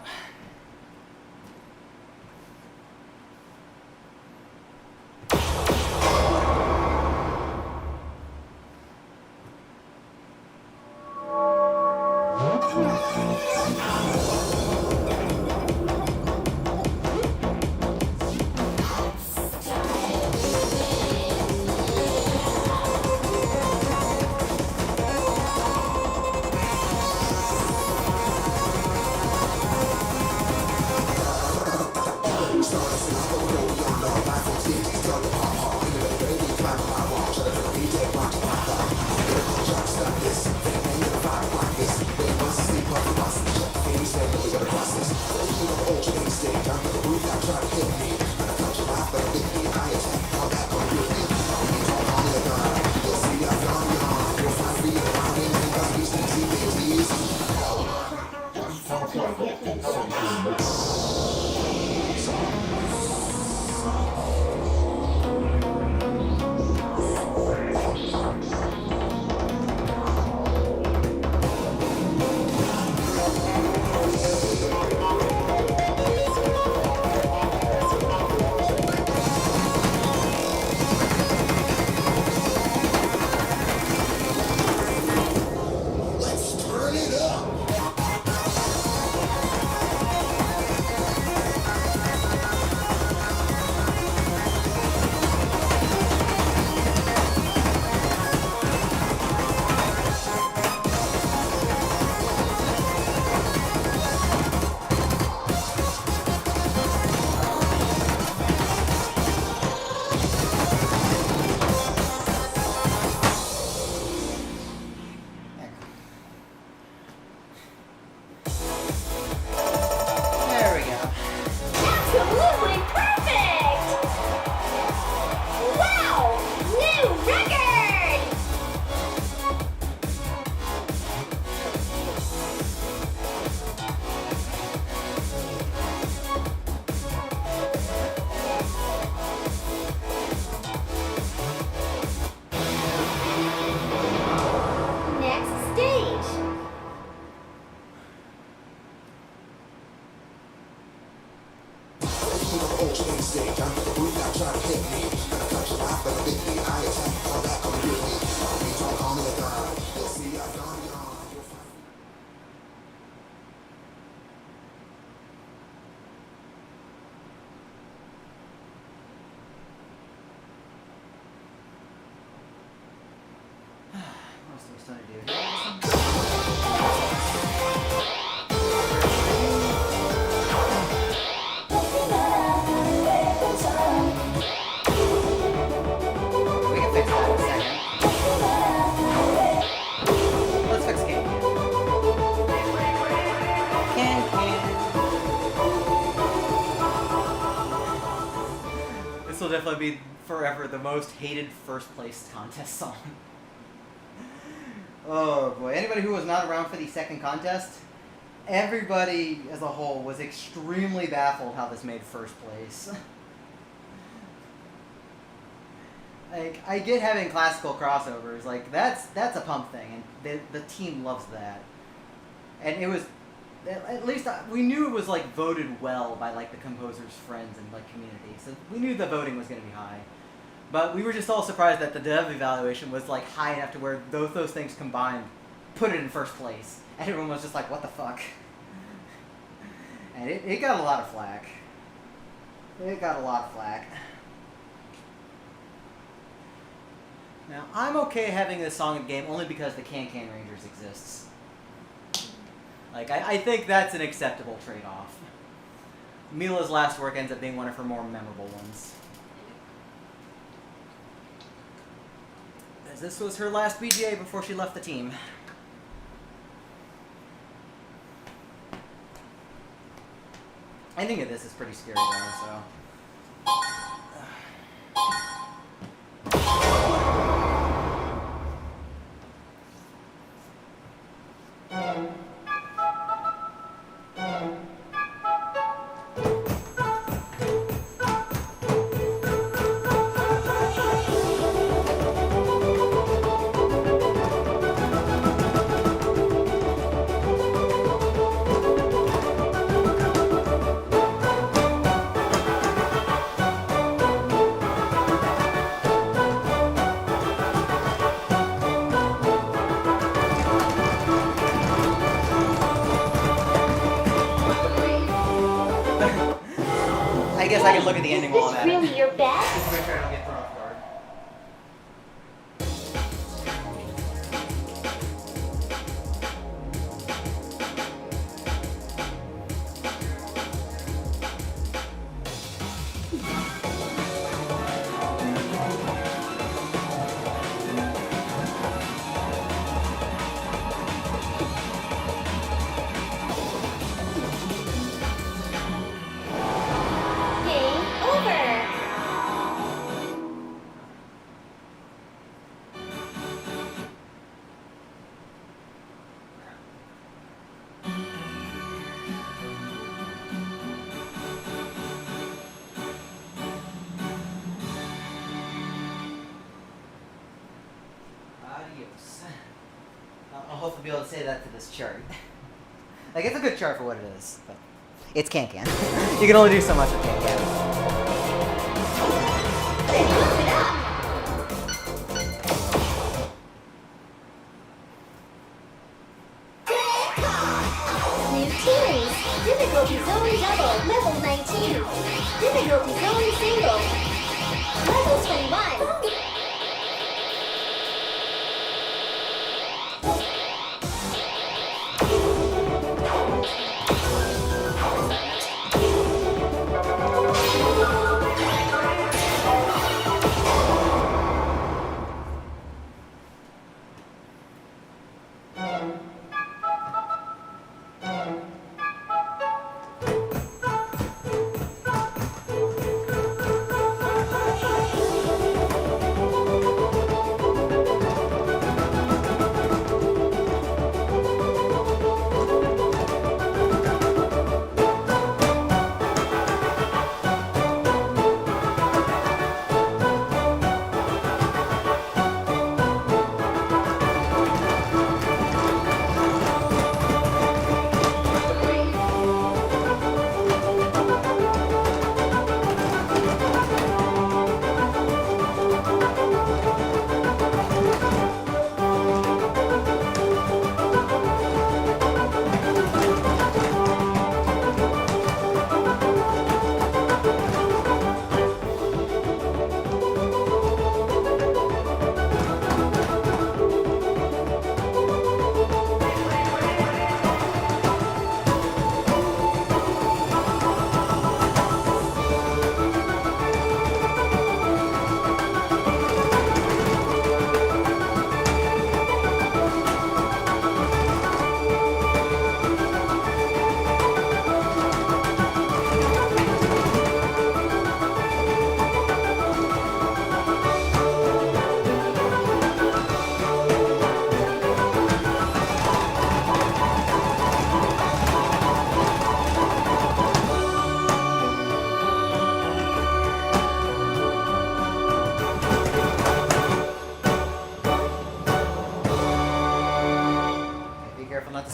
What else do we still need to do? We can fix that in a second. Let's fix Can. This will definitely be forever the most hated first place contest song. Oh boy, anybody who was not around for the second contest, everybody as a whole was extremely baffled how this made first place. Like, I get having classical crossovers, like, that's a pump thing, and the team loves that. And it was, at least we knew it was, like, voted well by, like, the composer's friends and, like, community, so we knew the voting was going to be high. But we were just all surprised that the dev evaluation was, like, high enough to where both those things combined put it in first place. And everyone was just like, what the fuck? And it got a lot of flack. It got a lot of flack. Now, I'm okay having this song in game only because the Can Rangers exists. Like, I think that's an acceptable trade-off. Mila's last work ends up being one of her more memorable ones. As this was her last BGA before she left the team. Ending of this is pretty scary though, so... I guess I can look at the ending while I'm Is at this it. really your best? Just to make sure I don't get thrown off guard. Game over. Adios. I'll hopefully be able to say that to this chart. Like, it's a good chart for what it is, but it's Can. You can only do so much with Can. Keep it up. New series. Difficulty zone double. Level 19. Difficulty zone single. Level 21.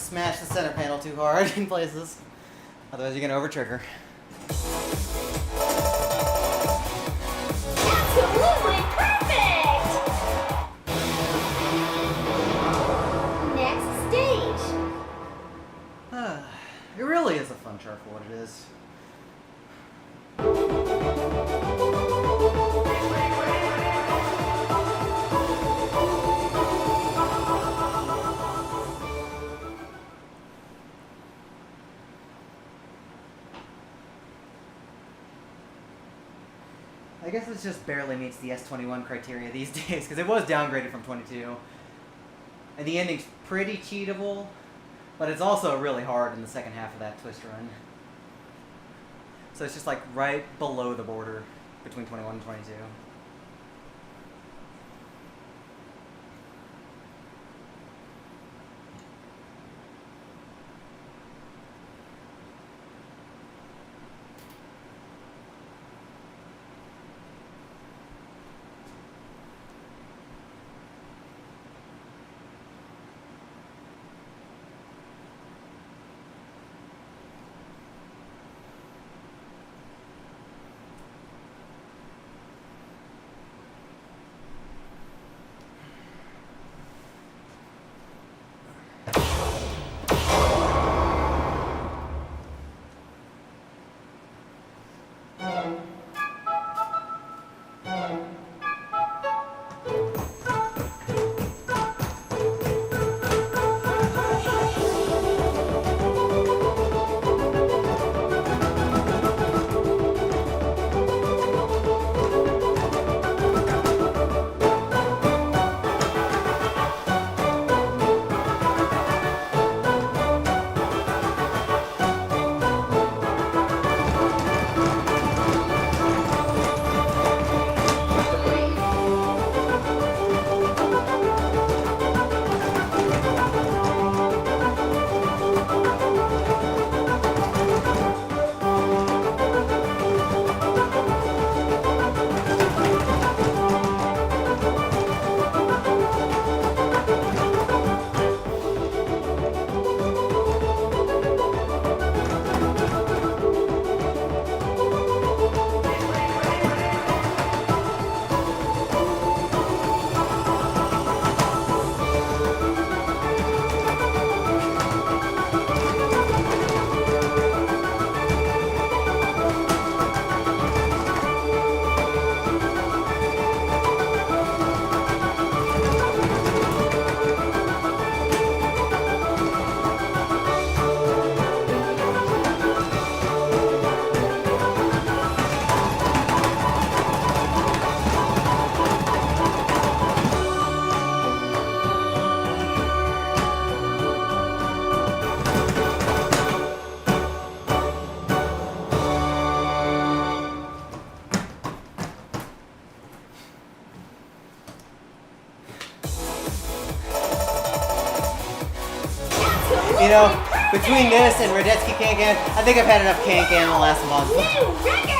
smash the center panel too hard in places. Otherwise you're gonna over-trigger. Absolutely perfect! Next stage. It really is a fun chart for what it is. I guess it just barely meets the S21 criteria these days, because it was downgraded from 22. And the ending's pretty cheatable, but it's also really hard in the second half of that twist run. So it's just like right below the border between 21 and 22. You know, between this and Radetzky Can-Can, I think I've had enough Can-Can in the last month. New record!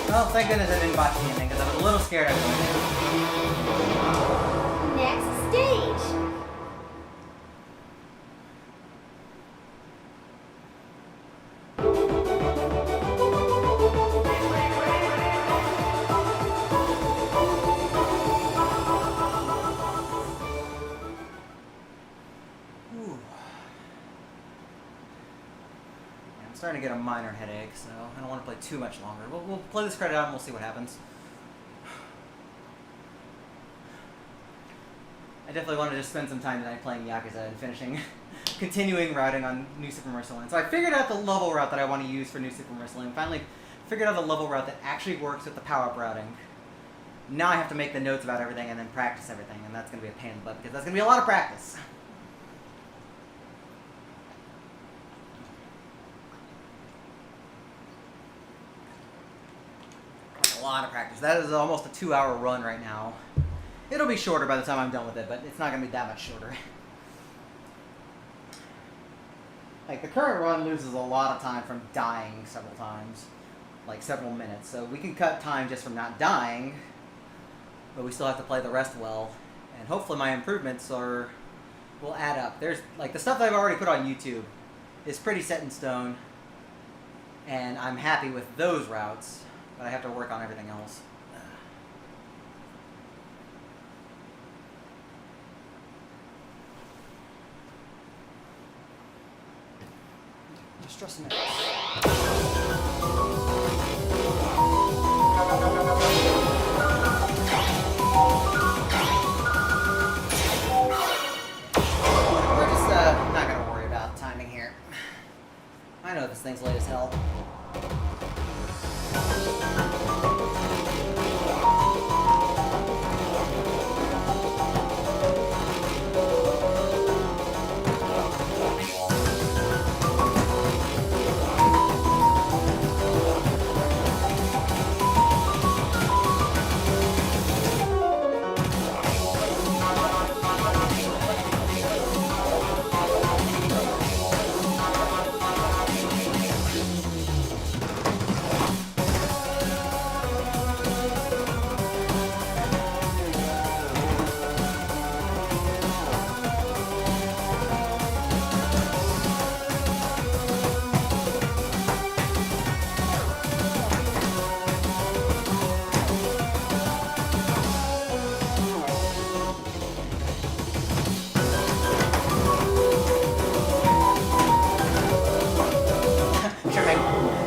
Well, thank goodness I didn't botch the ending, because I was a little scared I would. Next stage. I'm starting to get a minor headache, so I don't want to play too much longer. We'll play this credit out and we'll see what happens. I definitely wanted to spend some time tonight playing Yakuza and continuing routing on New Super Mercilin. So I figured out the level route that I want to use for New Super Mercilin. Finally figured out the level route that actually works with the power-up routing. Now I have to make the notes about everything and then practice everything, and that's going to be a pain in the butt because that's going to be a lot of practice. A lot of practice. That is almost a 2-hour run right now. It'll be shorter by the time I'm done with it, but it's not going to be that much shorter. Like, the current run loses a lot of time from dying several times. Like, several minutes. So we can cut time just from not dying, but we still have to play the rest well. And hopefully my improvements will add up. There's, like, the stuff that I've already put on YouTube is pretty set in stone, and I'm happy with those routes, but I have to work on everything else. Just trust me. We're just not gonna worry about timing here. I know this thing's late as hell.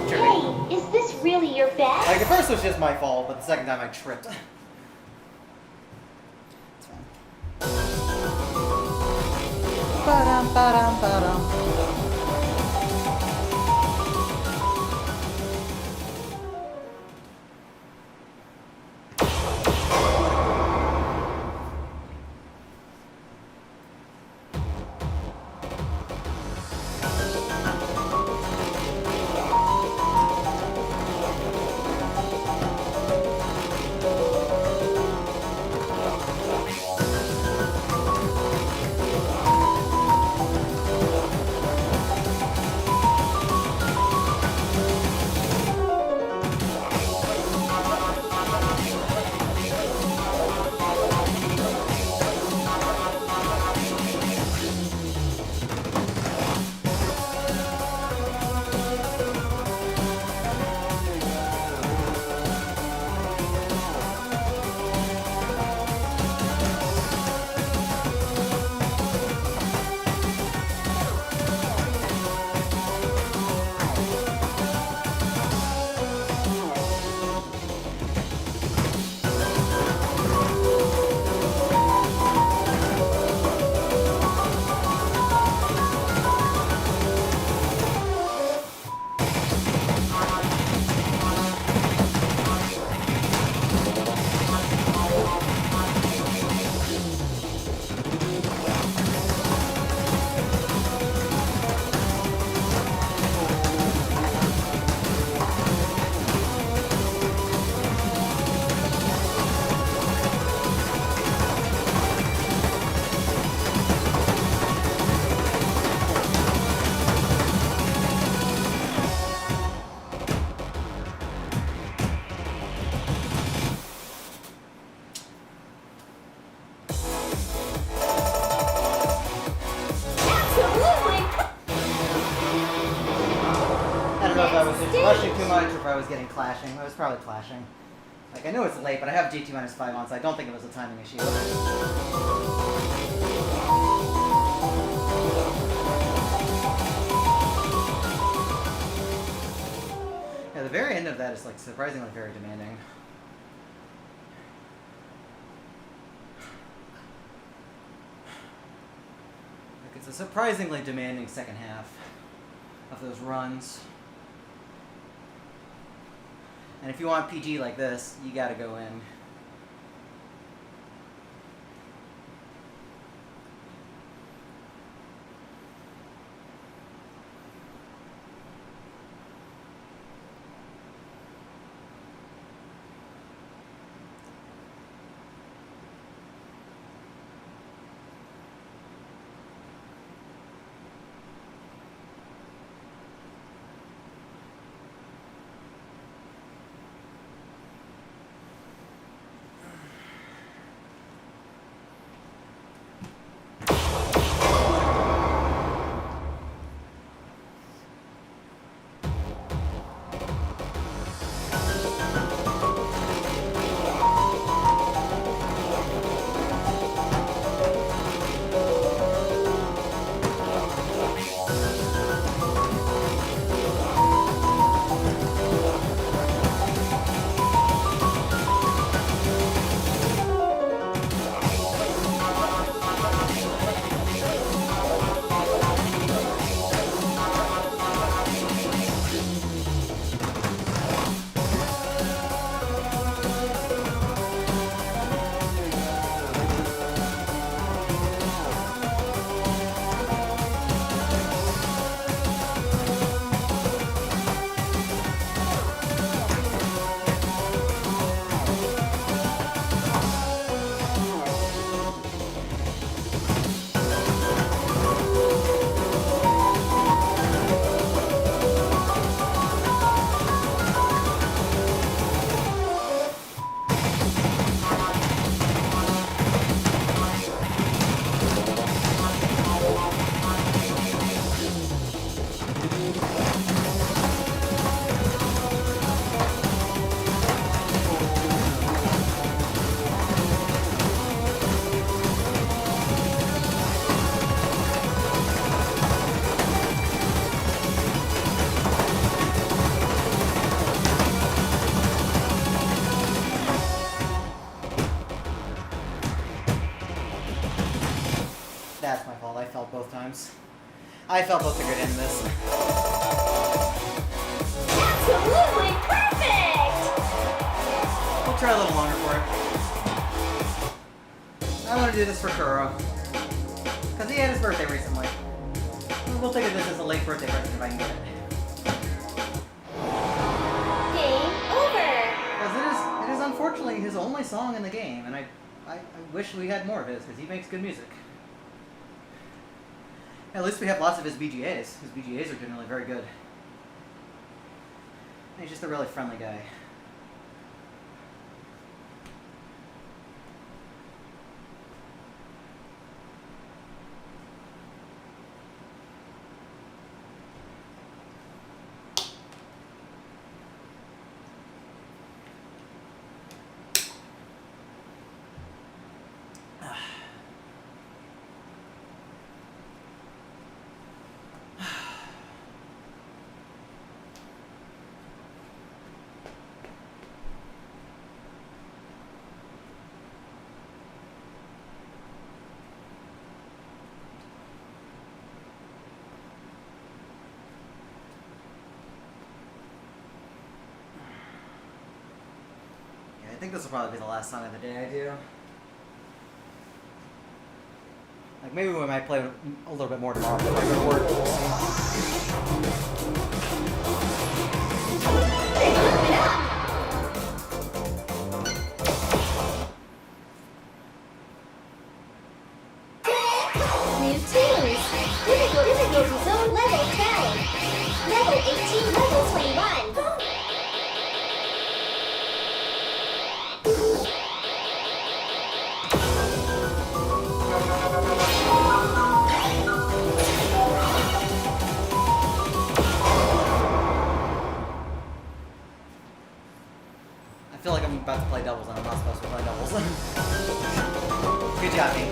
Hey, is this really your bag? Like, the first was just my fault, but the second time I tripped. It's fine. Ba-dum, ba-dum, ba-dum. Rushing too much, or if I was getting clashing. I was probably clashing. Like, I know it's late, but I have GT minus 5 on, so I don't think it was a timing issue. Yeah, the very end of that is, like, surprisingly very demanding. Like, it's a surprisingly demanding second half of those runs. And if you want PG like this, you gotta go in. That's my fault. I felt both times. I felt both the good end in this. Absolutely perfect! We'll try a little longer for it. I want to do this for Kuro. Because he had his birthday recently. We'll think of this as a late birthday present if I can get it. Game over! Because it is unfortunately his only song in the game, and I wish we had more of his, because he makes good music. At least we have lots of his BGAs. His BGAs are generally very good. And he's just a really friendly guy. I think this will probably be the last song of the day I do. Like, maybe we might play a little bit more tomorrow before I go to work. New teams. Difficulty zone level 10. Level 18, level 21. I feel like I'm about to play doubles and I'm not supposed to play doubles. Good job, team.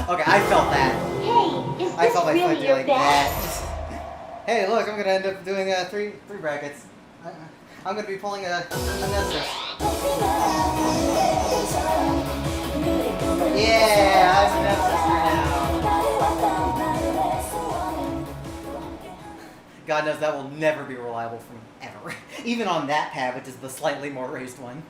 Okay, I felt that. Hey, is I this felt my foot really do your like best? that. Hey, look, I'm gonna end up doing three brackets. I'm gonna be pulling a Nessus. Yeah, I'm a Nessus now. God knows that will never be reliable for me, ever. Even on that pad, which is the slightly more raised one.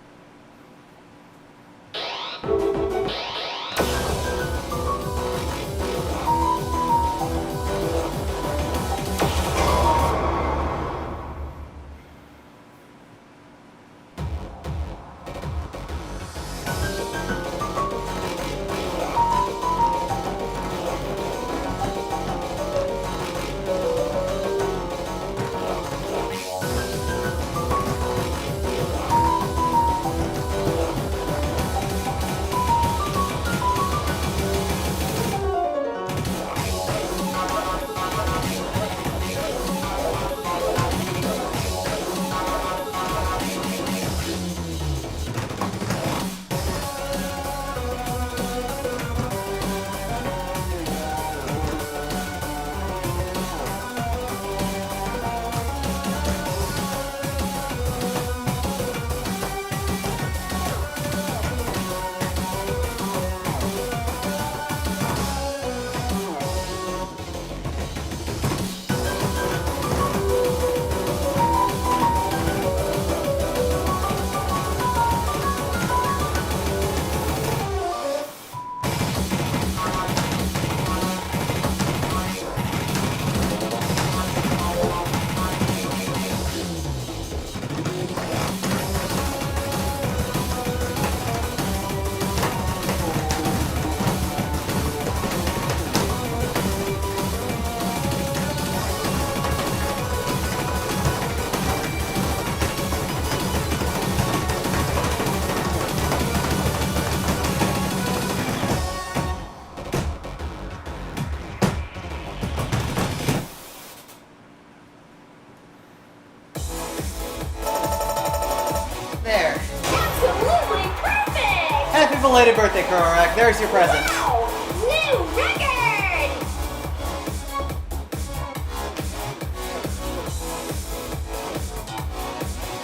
belated birthday, Krorak. There's your present. Wow! New record!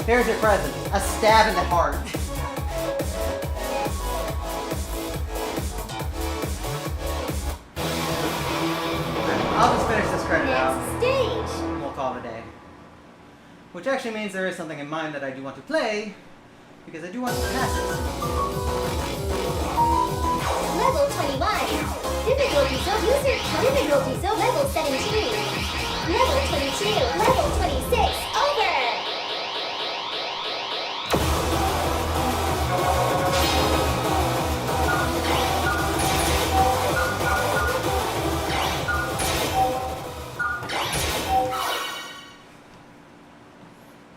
There's your present. A stab in the heart. I'll just finish this credit out. Next stage! And we'll call it a day. Which actually means there is something in mind that I do want to play, because I do want to pass it. Level 21. Difficulty so level 17. Level 22. Level 26. Over!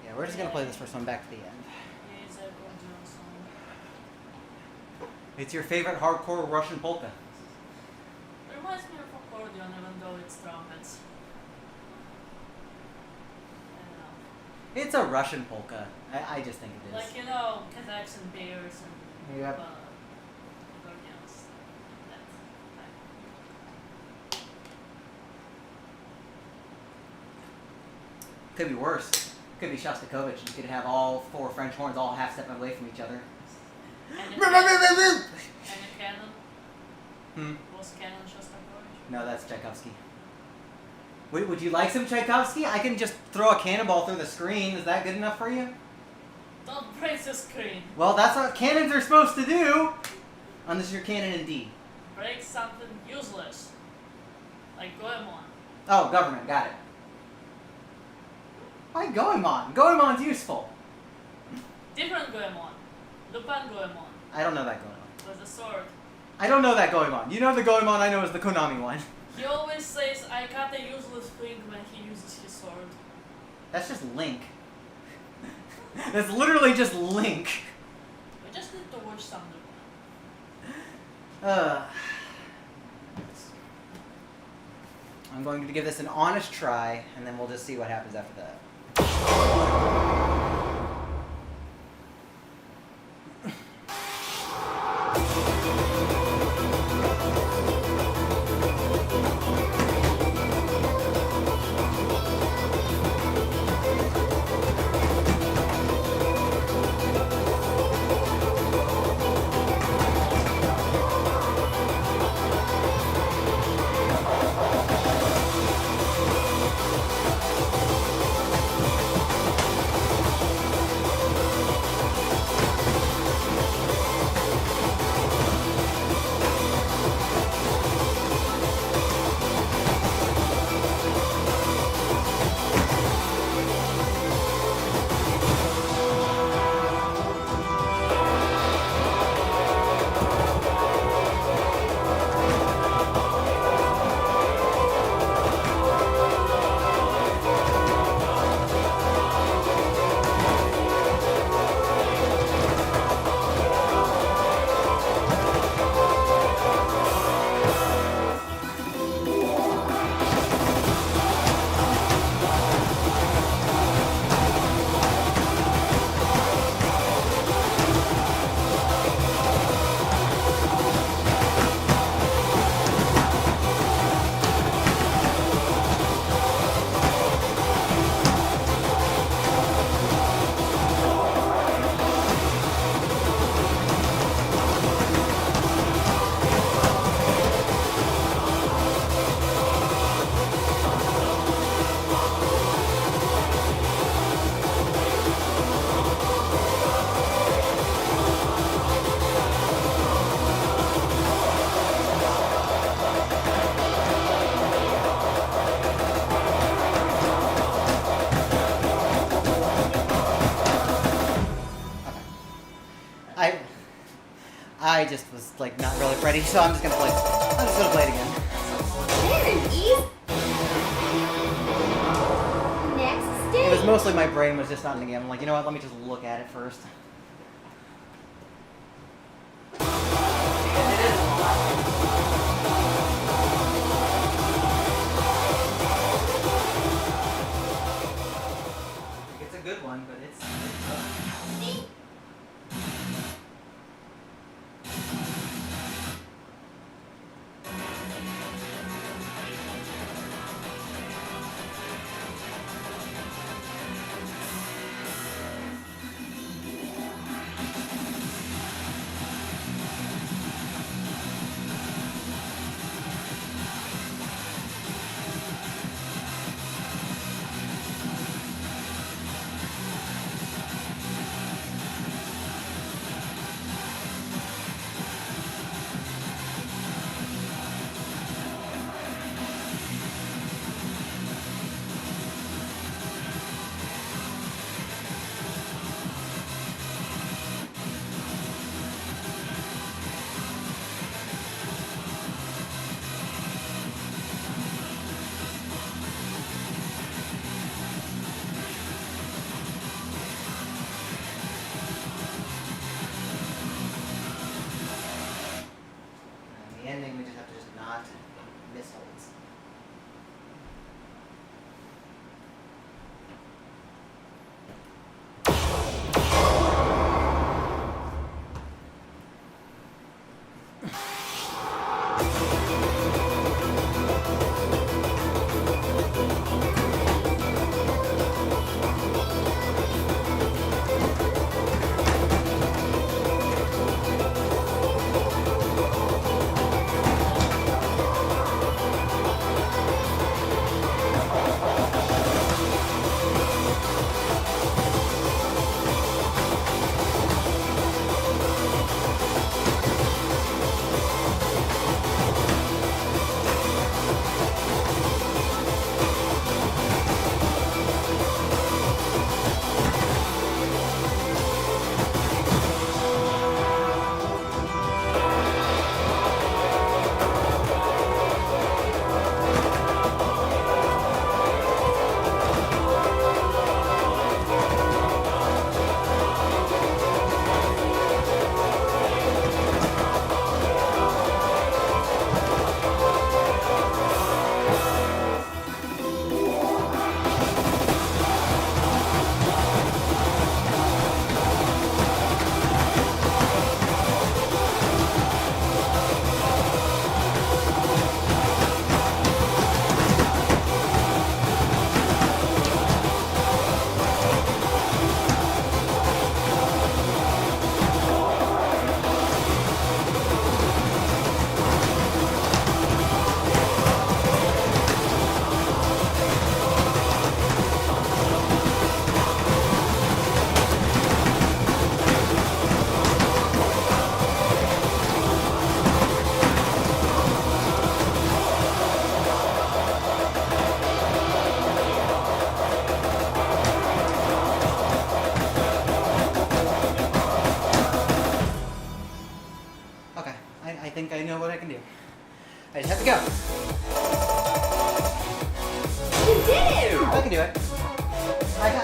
Yeah, we're just gonna play this first one back to the end. Yeah, it's a Gordian song. It's your favorite hardcore Russian polka. It reminds me of accordion, even though it's trumpets. I don't know. It's a Russian polka. I just think it is. Like, you know, Kazakhs and bears and Yep. accordions. That Could be worse. Could be Shostakovich. You could have all four French horns all half stepping away from each other. And a cannon. Was cannon Shostakovich? No, that's Tchaikovsky. Wait, would you like some Tchaikovsky? I can just throw a cannonball through the screen. Is that good enough for you? Don't break the screen. Well, that's what cannons are supposed to do. Unless you're cannon in D. Break something useless. Like Goemon. Oh, government. Got it. Why Goemon? Goemon's useful. Different Goemon. Lupin Goemon. I don't know that Goemon. With a sword. I don't know that Goemon. You know the Goemon I know is the Konami one. He always says, I got a useless thing when he uses his sword. That's just Link. That's literally just Link. We just need to watch something. I'm going to give this an honest try, and then we'll just see what happens after that. I just was like not really ready, so I'm just gonna play. I'm just gonna play it again. Very easy. Next It was stage. mostly my brain was just not in the game. I'm like, you know what? Let me just look at it first. It's a good one, but it's tough.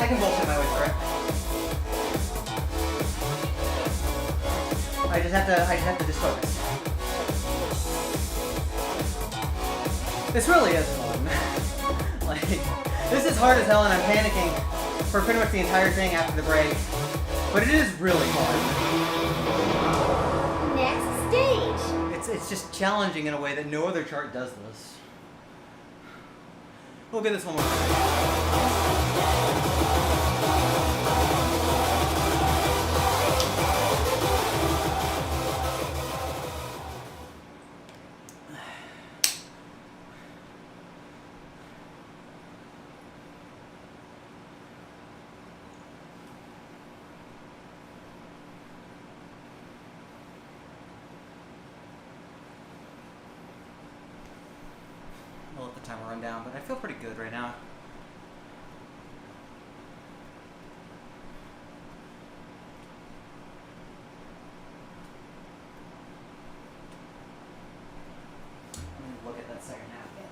I can bullshit my way through it. I just have to just focus. This really is fun. Like, this is hard as hell and I'm panicking for pretty much the entire thing after the break. But it is really fun. Next stage. It's just challenging in a way that no other chart does this. We'll get this one more time. I'll let the timer run down, but I feel pretty good right now. Let me look at that second half again.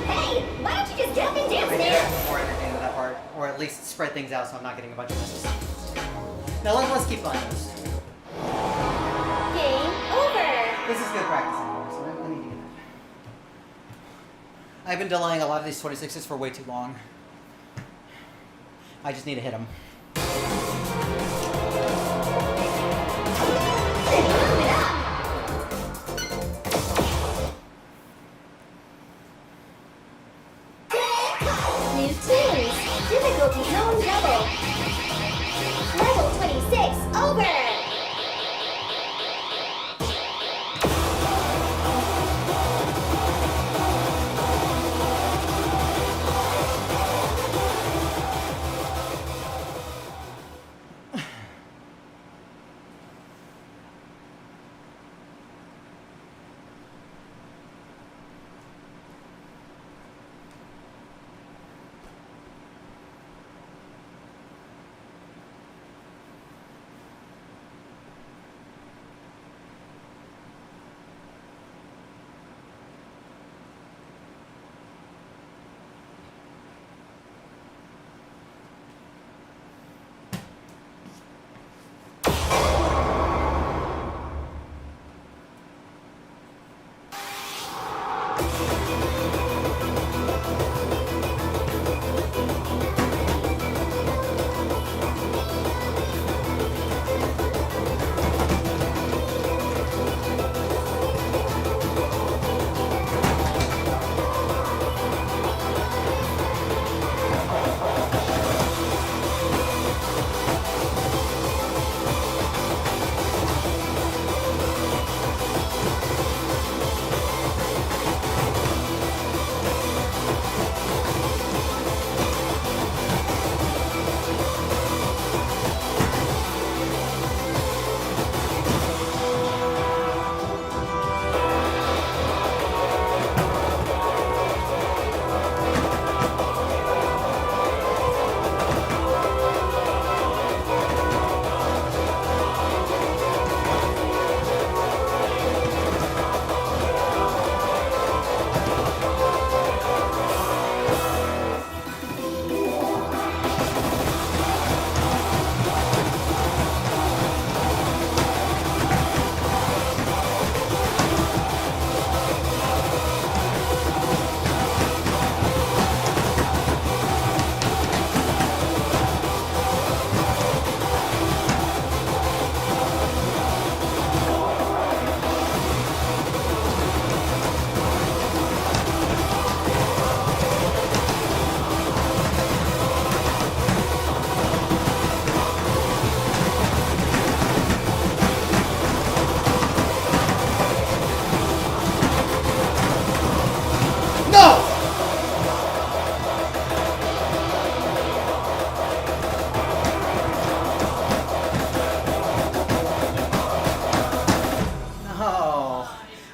Hey, why don't you just jump and dance I did there? have more entertained with that part, or at least spread things out so I'm not getting a bunch of misses. Now let's keep playing this. Game over. This is good practice anyway, so let me do that. I've been delaying a lot of these 26s for way too long. I just need to hit them. New tunes. Difficulty zone double. Level 26 over.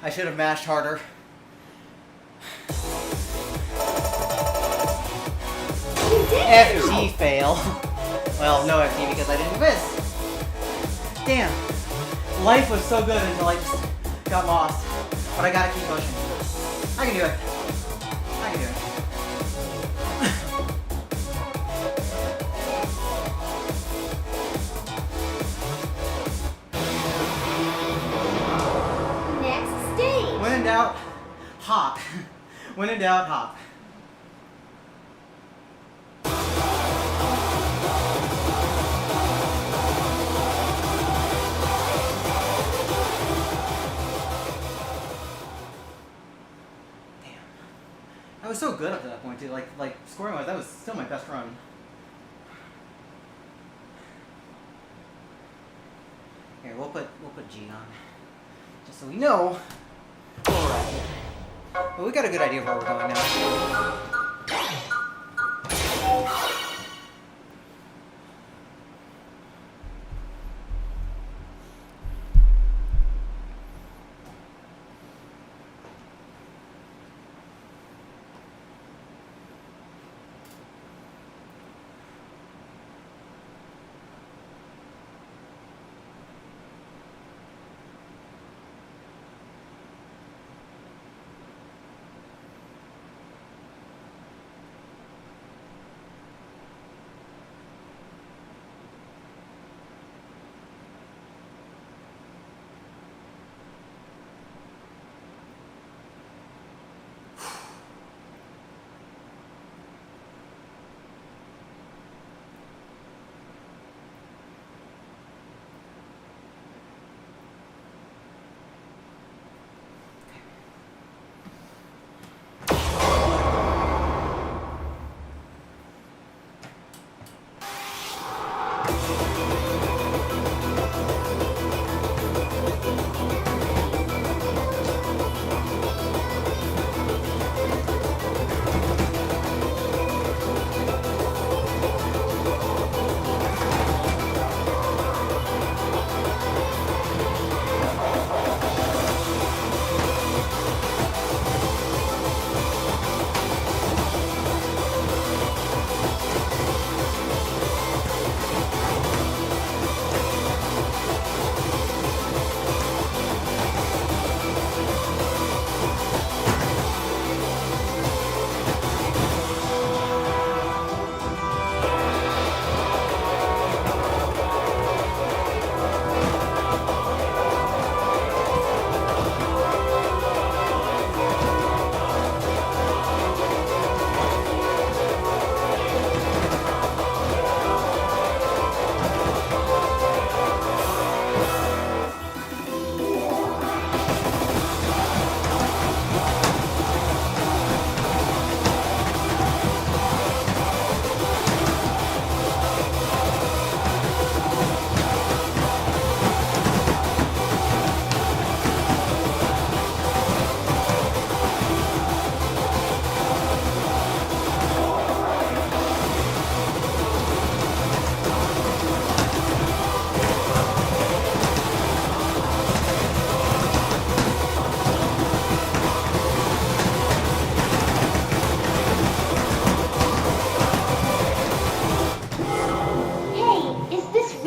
I should have mashed harder. You did! FG fail. Well, no FG because I didn't miss. Damn. Life was so good until I just got lost. But I gotta keep pushing. I can do it. I can do it. Next stage. When in doubt, hop. When in doubt, hop. I was so good up to that point too. Like scoring wise, that was still my best run. Here, we'll put G on, just so we know. Alright. Well, we got a good idea of where we're going now.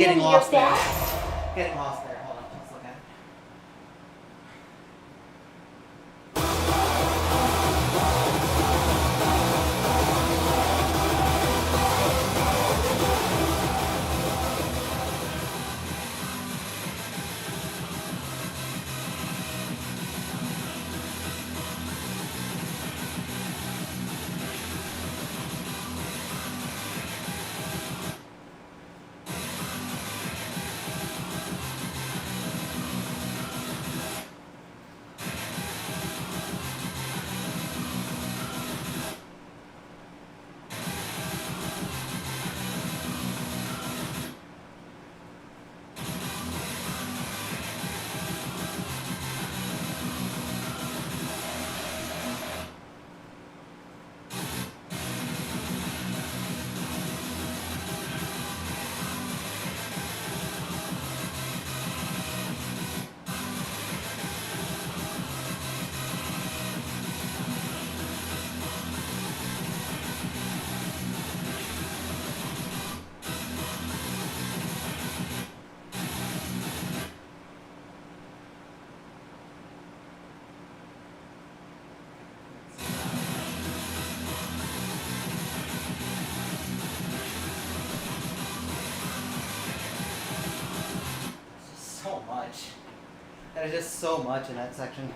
getting your lost there. best. Getting lost there. Hold on, let's look at it. So much. There's just so much in that section.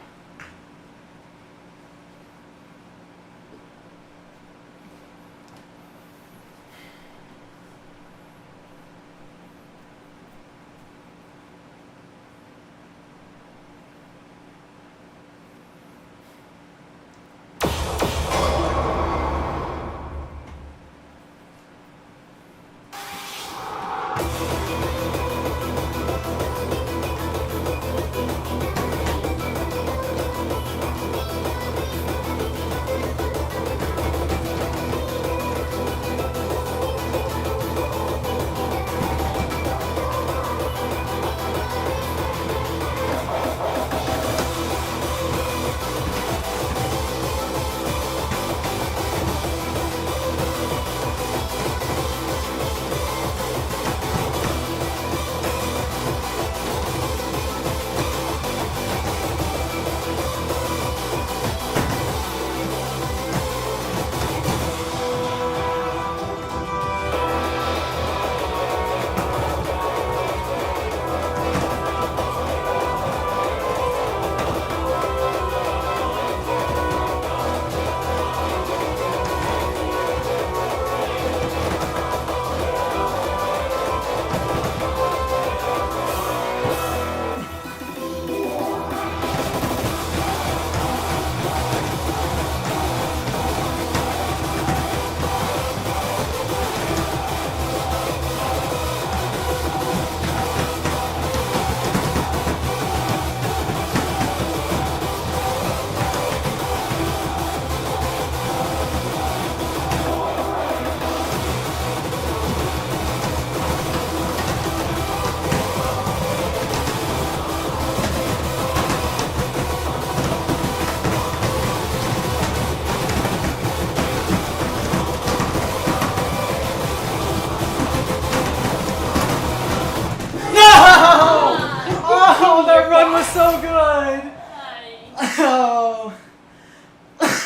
Oh, that run was so good! Hi. Oh.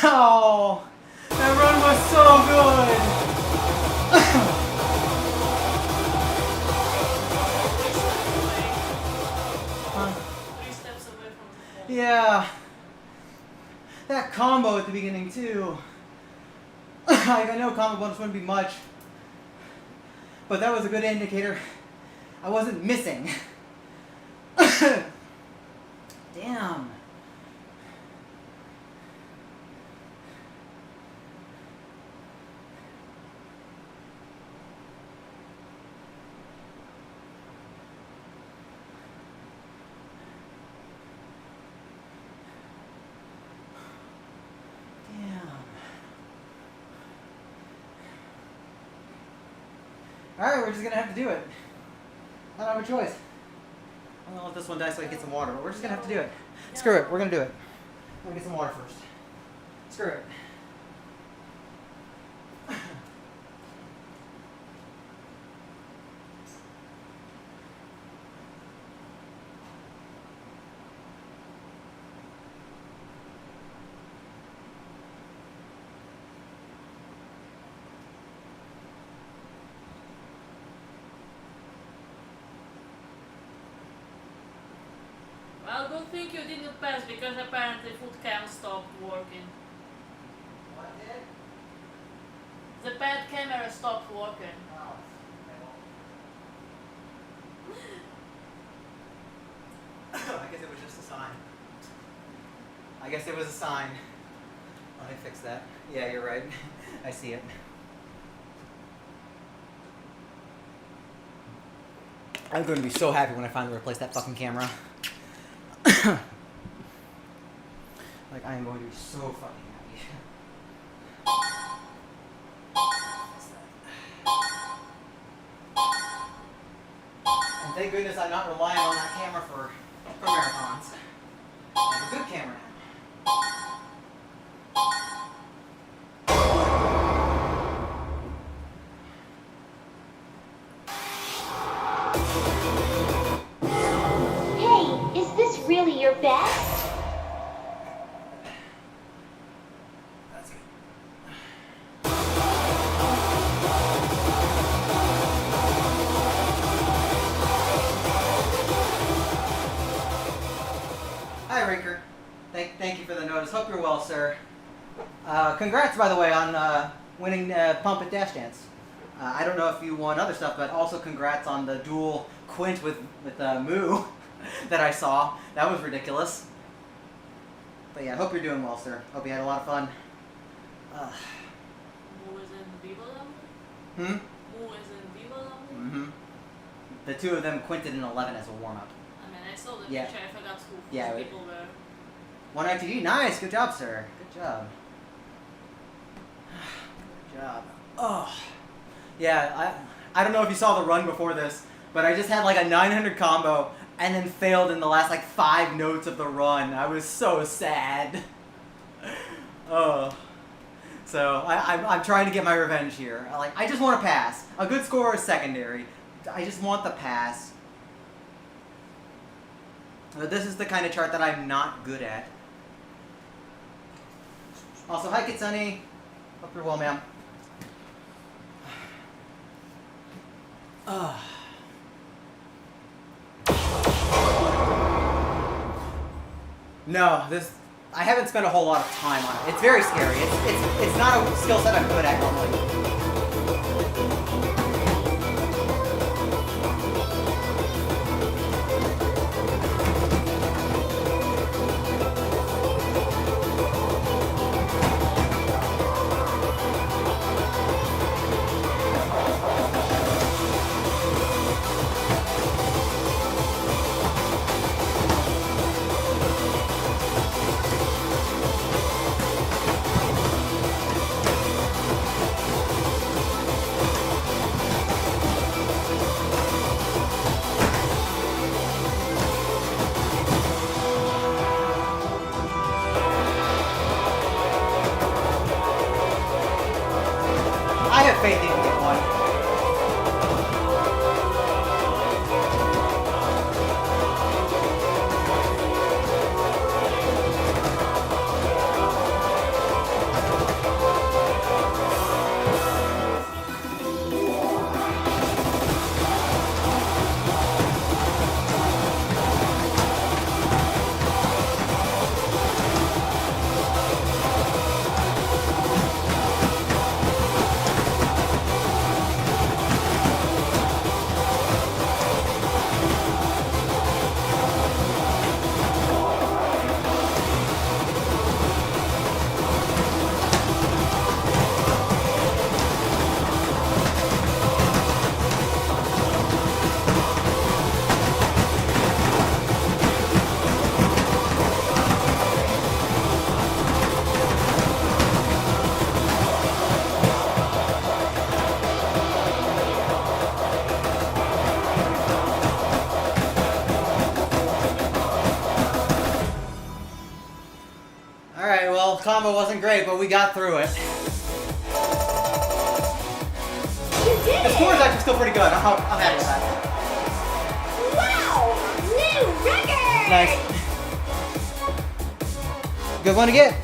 Oh. That run was so good! Three steps away from the ball. Yeah. That combo at the beginning, too. I know combo bonus wouldn't be much, but that was a good indicator. I wasn't missing. Damn. Alright, we're just gonna have to do it. I don't have a choice. I'm gonna let this one die so I can get some water, but we're just gonna have to do it. Screw it, we're gonna do it. I'm gonna get some water first. Screw it. don't think you didn't pass because apparently foot cam stopped working. What did? The pad camera stopped working. Oh, I guess it was just a sign. I guess it was a sign. Let me fix that. Yeah, you're right. I see it. I'm going to be so happy when I finally replace that fucking camera. Like, I am going to be so fucking happy. And thank goodness I'm not relying on that camera for marathons. I have a good camera now. Hey, is this really your best? That's good. Hi, Rinker. Thank you for the notice. Hope you're well, sir. Congrats, by the way, on winning Pump at Dash Dance. I don't know if you won other stuff, but also congrats on the dual quint with Moo that I saw. That was ridiculous. But yeah, hope you're doing well, sir. Hope you had a lot of fun. Who is in Viva level? Hmm? Who is in Viva level? Mm-hmm. The two of them quinted in 11 as a warm-up. I mean, I saw the Yeah. picture, I forgot who Yeah, those we- people were. One ITG, nice, good job, sir. Good job. Good job. Oh, yeah. I don't know if you saw the run before this, but I just had like a 900 combo and then failed in the last like 5 notes of the run. I was so sad. Oh. So I'm trying to get my revenge here. I just want to pass. A good score is secondary. I just want the pass. But this is the kind of chart that I'm not good at. Also, hi Kitsune. Hope you're well, ma'am. No, I haven't spent a whole lot of time on it. It's very scary. It's not a skill set I'm good at normally. I have faith you can get one. Alright, well, combo wasn't great, but we got through it. You did The it! score is actually still pretty good. I'm happy with that. Wow! New record! Nice. Good one to get.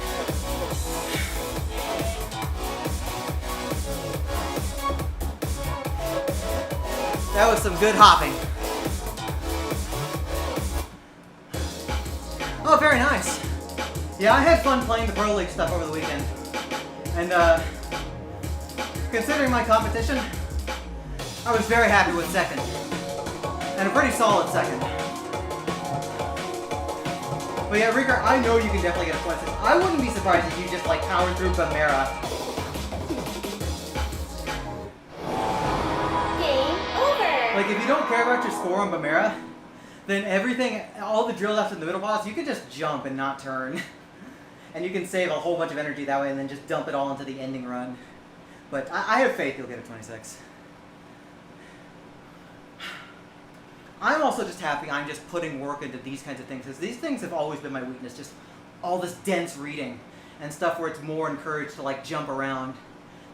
That was some good hopping. Yeah, I had fun playing the Pro League stuff over the weekend. And considering my competition, I was very happy with second. And a pretty solid second. But yeah, Reeker, I know you can definitely get a 26. I wouldn't be surprised if you just like powered through Bamera. Game over. Like if you don't care about your score on Bamera, then everything, all the drills after the middle boss, you can just jump and not turn. And you can save a whole bunch of energy that way and then just dump it all into the ending run. But I have faith you'll get a 26. I'm also just happy I'm just putting work into these kinds of things, because these things have always been my weakness, just all this dense reading and stuff where it's more encouraged to like jump around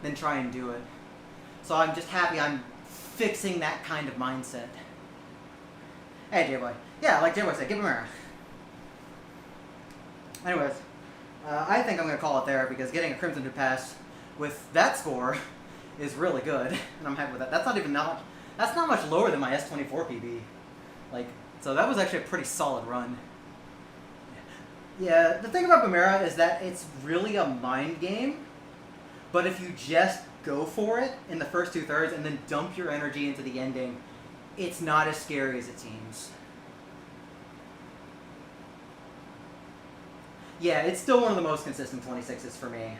than try and do it. So I'm just happy I'm fixing that kind of mindset. Hey, J-Boy. Yeah, like J-Boy said, give him a mirror. Anyways, I think I'm going to call it there, because getting a Crimson to pass with that score is really good, and I'm happy with that. That's not much lower than my S24 PB. Like, so that was actually a pretty solid run. Yeah, the thing about Bamera is that it's really a mind game, but if you just go for it in the first 2/3 and then dump your energy into the ending, it's not as scary as it seems. Yeah, it's still one of the most consistent 26s for me.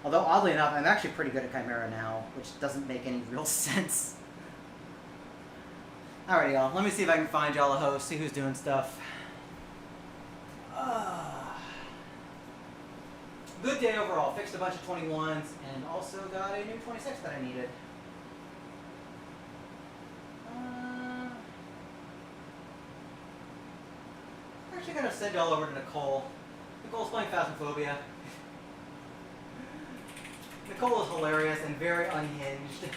Although, oddly enough, I'm actually pretty good at Chimera now, which doesn't make any real sense. Alrighty, y'all. Let me see if I can find y'all a host, see who's doing stuff. Good day overall. Fixed a bunch of 21s, and also got a new 26 that I needed. I'm actually going to send y'all over to Nicole. Nicole's playing Phasmophobia. Nicole is hilarious and very unhinged,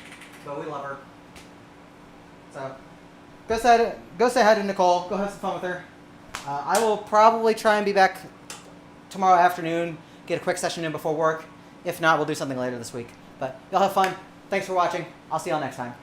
but we love her. So, go say hi to Nicole. Go have some fun with her. I will probably try and be back tomorrow afternoon, get a quick session in before work. If not, we'll do something later this week. But y'all have fun. Thanks for watching. I'll see y'all next time.